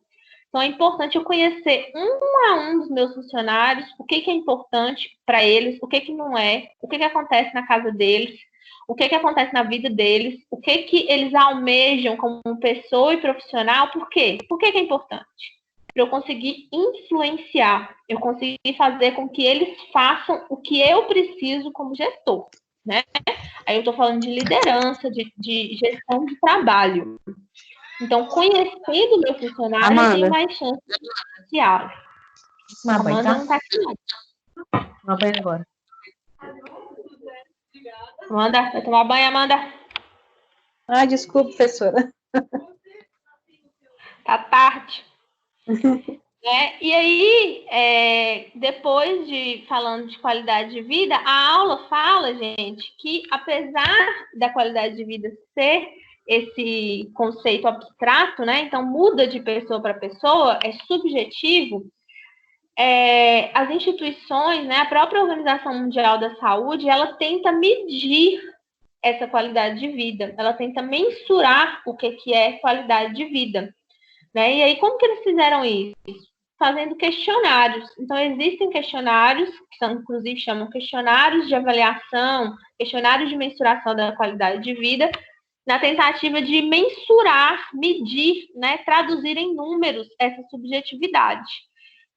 Então, é importante eu conhecer um a um dos meus funcionários, o que é importante para eles, o que não é, o que acontece na casa deles, o que acontece na vida deles, o que eles almejam como pessoa e profissional, por quê? Por que é importante? Para eu conseguir influenciar, eu conseguir fazer com que eles façam o que eu preciso como gestor, né? Aí eu estou falando de liderança, de gestão de trabalho. Então, conhecendo o meu funcionário, Amanda, eu tenho mais chance de influenciá-lo. Amanda não está aqui, não. Tomar banho agora. Amanda, vai tomar banho, Amanda? Ah, desculpa, professora. Tá tarde. E aí, depois de falando de qualidade de vida, a aula fala, gente, que apesar da qualidade de vida ser esse conceito abstrato, né? Então muda de pessoa para pessoa, é subjetivo. As instituições, né? A própria Organização Mundial da Saúde, ela tenta medir essa qualidade de vida, ela tenta mensurar o que é qualidade de vida, né? E aí como que eles fizeram isso? Fazendo questionários. Então, existem questionários, que são, inclusive, chamam questionários de avaliação, questionários de mensuração da qualidade de vida, na tentativa de mensurar, medir, né, traduzir em números essa subjetividade.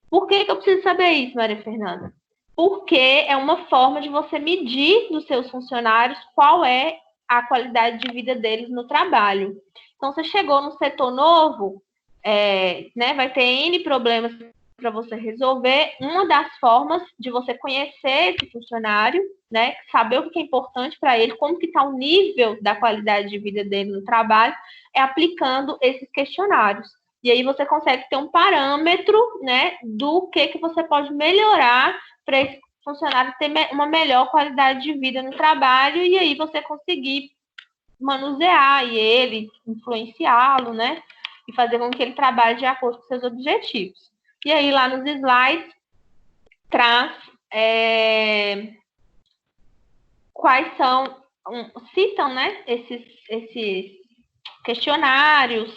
Por que eu preciso saber isso, Maria Fernanda? Porque é uma forma de você medir dos seus funcionários qual é a qualidade de vida deles no trabalho. Então, você chegou no setor novo, né, vai ter N problemas para você resolver. Uma das formas de você conhecer esse funcionário, né, saber o que é importante para ele, como que está o nível da qualidade de vida dele no trabalho, é aplicando esses questionários. E aí você consegue ter um parâmetro, né, do que você pode melhorar para esse funcionário ter uma melhor qualidade de vida no trabalho, e aí você conseguir manusear ele, influenciá-lo, né, e fazer com que ele trabalhe de acordo com seus objetivos. E aí, lá nos slides, traz quais são, citam, né, esses questionários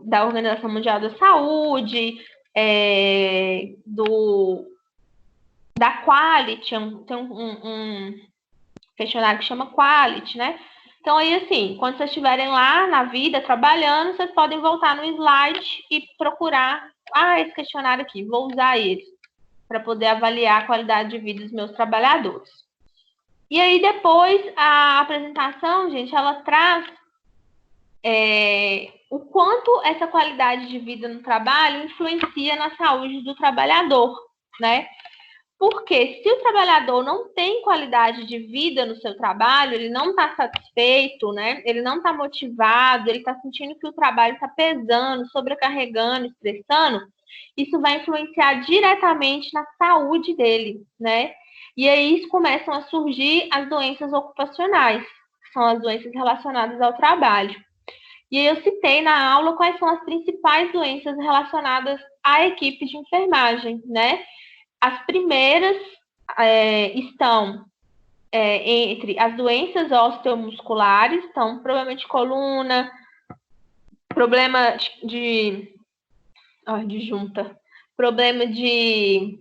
da Organização Mundial da Saúde, da Quality, tem um questionário que chama Quality, né? Então, aí, assim, quando vocês estiverem lá na vida, trabalhando, vocês podem voltar no slide e procurar, esse questionário aqui, vou usar ele para poder avaliar a qualidade de vida dos meus trabalhadores. E aí, depois, a apresentação, gente, ela traz o quanto essa qualidade de vida no trabalho influencia na saúde do trabalhador, né? Porque se o trabalhador não tem qualidade de vida no seu trabalho, ele não está satisfeito, né? Ele não está motivado, ele está sentindo que o trabalho está pesando, sobrecarregando, estressando, isso vai influenciar diretamente na saúde dele, né? E aí começam a surgir as doenças ocupacionais, que são as doenças relacionadas ao trabalho. E aí eu citei na aula quais são as principais doenças relacionadas à equipe de enfermagem, né? As primeiras estão entre as doenças osteomusculares, então, problema de coluna, problema de junta, problema de...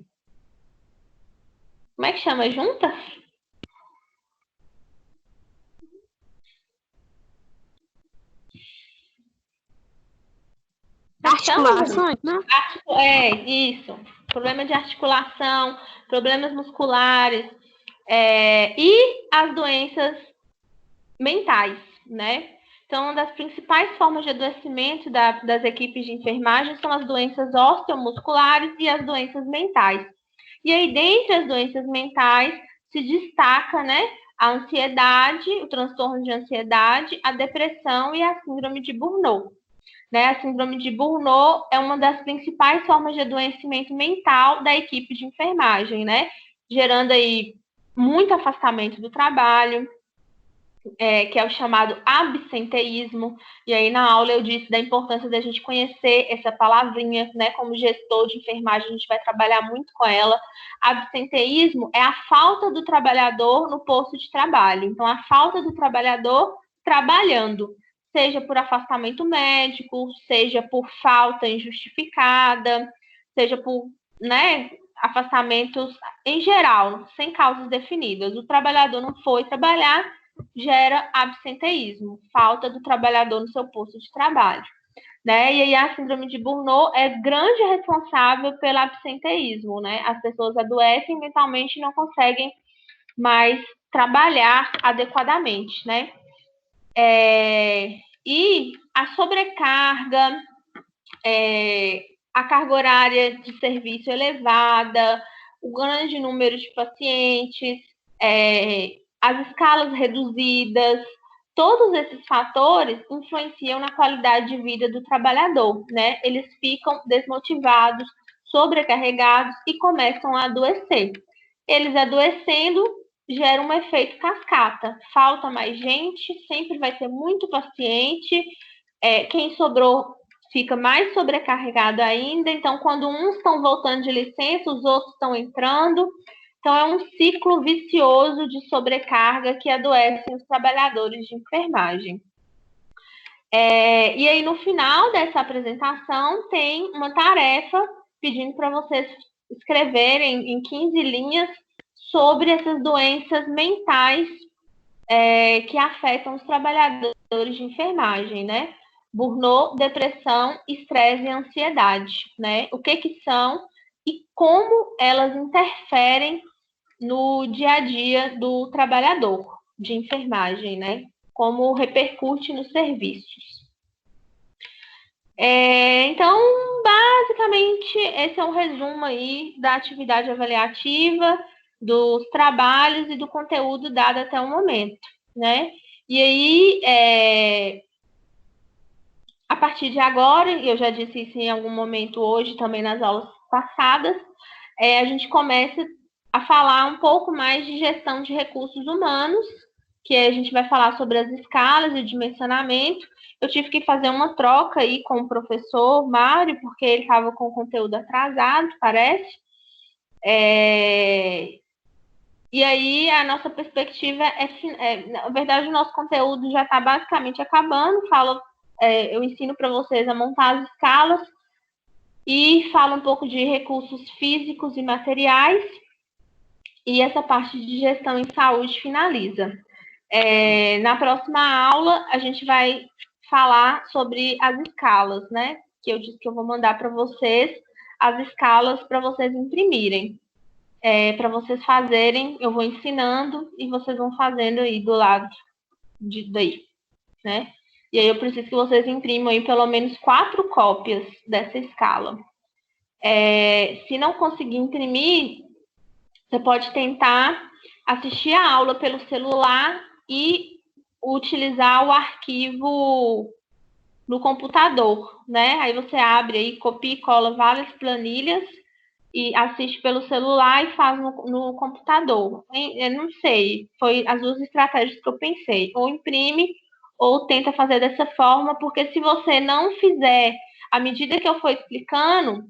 Como é que chama junta? Articulações, né? Isso. Problema de articulação, problemas musculares e as doenças mentais, né? Então, uma das principais formas de adoecimento das equipes de enfermagem são as doenças osteomusculares e as doenças mentais. E aí, dentre as doenças mentais, se destaca, né, a ansiedade, o transtorno de ansiedade, a depressão e a síndrome de Burnout. Né? A síndrome de Burnout é uma das principais formas de adoecimento mental da equipe de enfermagem, né? Gerando aí muito afastamento do trabalho, que é o chamado absenteísmo. E aí na aula eu disse da importância da gente conhecer essa palavrinha, né? Como gestor de enfermagem a gente vai trabalhar muito com ela. Absenteísmo é a falta do trabalhador no posto de trabalho. Então, a falta do trabalhador trabalhando, seja por afastamento médico, seja por falta injustificada, seja por, né, afastamentos em geral, sem causas definidas. O trabalhador não foi trabalhar, gera absenteísmo, falta do trabalhador no seu posto de trabalho. Né? E aí a síndrome de Burnout é grande responsável pelo absenteísmo, né? As pessoas adoecem mentalmente e não conseguem mais trabalhar adequadamente, né? E a sobrecarga, a carga horária de serviço elevada, o grande número de pacientes, as escalas reduzidas, todos esses fatores influenciam na qualidade de vida do trabalhador, né? Eles ficam desmotivados, sobrecarregados e começam a adoecer. Eles adoecendo, gera um efeito cascata. Falta mais gente, sempre vai ter muito paciente. Quem sobrou fica mais sobrecarregado ainda. Então, quando uns estão voltando de licença, os outros estão entrando. Então, é um ciclo vicioso de sobrecarga que adoecem os trabalhadores de enfermagem. E aí, no final dessa apresentação, tem uma tarefa pedindo para vocês escreverem em 15 linhas sobre essas doenças mentais que afetam os trabalhadores de enfermagem, né? Burnout, depressão, estresse e ansiedade, né? O que são e como elas interferem no dia a dia do trabalhador de enfermagem, né? Como repercute nos serviços. Então, basicamente, esse é um resumo aí da atividade avaliativa, dos trabalhos e do conteúdo dado até o momento, né? E aí, a partir de agora, e eu já disse isso em algum momento hoje, também nas aulas passadas, a gente começa a falar um pouco mais de gestão de recursos humanos, que a gente vai falar sobre as escalas e o dimensionamento. Eu tive que fazer uma troca aí com o professor Mário, porque ele estava com o conteúdo atrasado, parece. E aí, a nossa perspectiva na verdade, o nosso conteúdo já está basicamente acabando. Eu ensino para vocês a montar as escalas e falo um pouco de recursos físicos e materiais. E essa parte de gestão em saúde finaliza. Na próxima aula, a gente vai falar sobre as escalas, né? Que eu disse que eu vou mandar para vocês as escalas para vocês imprimirem. Para vocês fazerem, eu vou ensinando e vocês vão fazendo aí do lado daí, né? E aí eu preciso que vocês imprimam aí pelo menos 4 cópias dessa escala. Se não conseguir imprimir, você pode tentar assistir a aula pelo celular e utilizar o arquivo no computador, né? Aí você abre aí, copia e cola várias planilhas e assiste pelo celular e faz no computador. Eu não sei, foi as duas estratégias que eu pensei. Ou imprime, ou tenta fazer dessa forma, porque se você não fizer à medida que eu for explicando,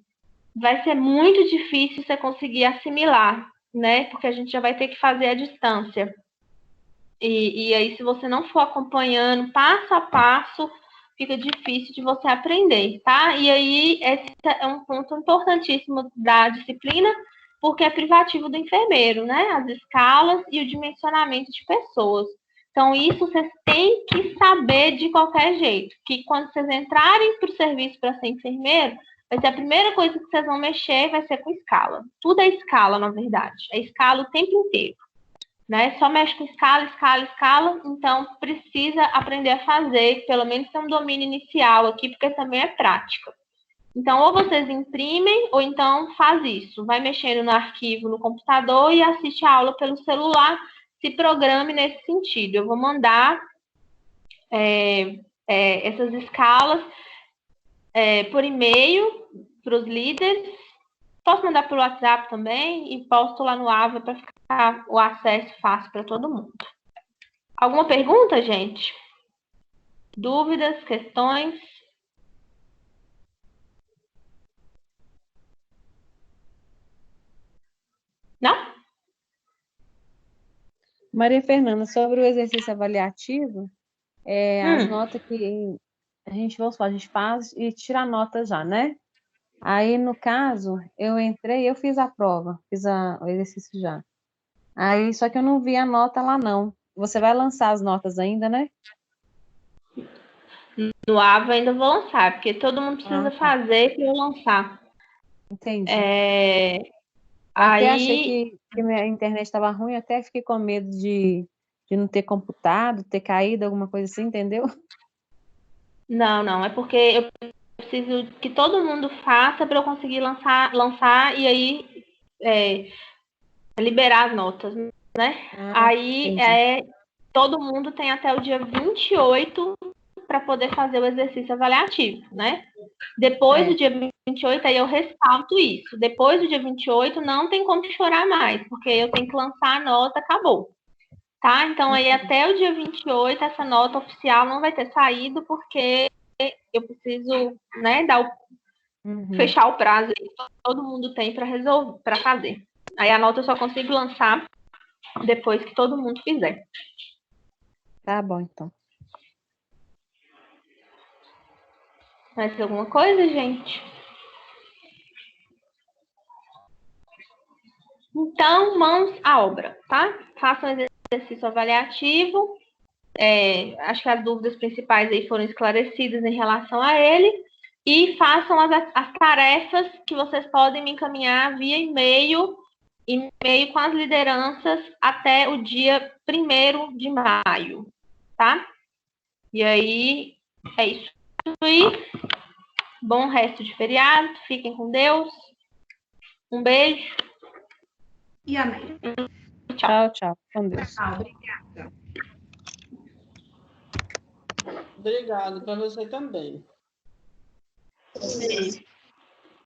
vai ser muito difícil você conseguir assimilar, né? Porque a gente já vai ter que fazer a distância. E aí, se você não for acompanhando passo a passo, fica difícil de você aprender, tá? E aí, esse é um ponto importantíssimo da disciplina, porque é privativo do enfermeiro, né? As escalas e o dimensionamento de pessoas. Então, isso vocês têm que saber de qualquer jeito, que quando vocês entrarem para o serviço para ser enfermeiro, vai ser a primeira coisa que vocês vão mexer, vai ser com escala. Tudo é escala, na verdade. É escala o tempo inteiro. Né? Só mexe com escala, escala, escala, então precisa aprender a fazer, pelo menos ter um domínio inicial aqui, porque também é prática. Então, ou vocês imprimem, ou então faz isso. Vai mexendo no arquivo no computador e assiste a aula pelo celular, se programe nesse sentido. Eu vou mandar essas escalas por e-mail para os líderes. Posso mandar pelo WhatsApp também e posto lá no AVA para ficar o acesso fácil para todo mundo. Alguma pergunta, gente? Dúvidas, questões? Não? Maria Fernanda, sobre o exercício avaliativo, as notas que a gente faz e tira a nota já, né? Aí, no caso, eu entrei, eu fiz a prova, fiz o exercício já. Aí, só que eu não vi a nota lá, não. Você vai lançar as notas ainda, né? No AVA ainda vou lançar, porque todo mundo precisa fazer para eu lançar. Entendi. Aí... achei que minha internet estava ruim, até fiquei com medo de não ter computado, ter caído, alguma coisa assim, entendeu? Não, é porque eu preciso que todo mundo faça para eu conseguir lançar e aí liberar as notas, né? Aí todo mundo tem até o dia 28 para poder fazer o exercício avaliativo, né? Depois do dia 28, aí eu ressalto isso. Depois do dia 28, não tem como chorar mais, porque eu tenho que lançar a nota, acabou. Tá? Então, aí até o dia 28, essa nota oficial não vai ter saído, porque eu preciso, né, fechar o prazo que todo mundo tem para resolver, para fazer. Aí a nota eu só consigo lançar depois que todo mundo fizer. Tá bom, então. Mais alguma coisa, gente? Então, mãos à obra, tá? Façam exercício avaliativo. Acho que as dúvidas principais aí foram esclarecidas em relação a ele. E façam as tarefas que vocês podem me encaminhar via e-mail com as lideranças até o dia 1º de maio, tá? E aí, é isso aí. Bom resto de feriado, fiquem com Deus. Um beijo. E amém. Tchau. Com Deus. Obrigada. Obrigado para você também. Beijo.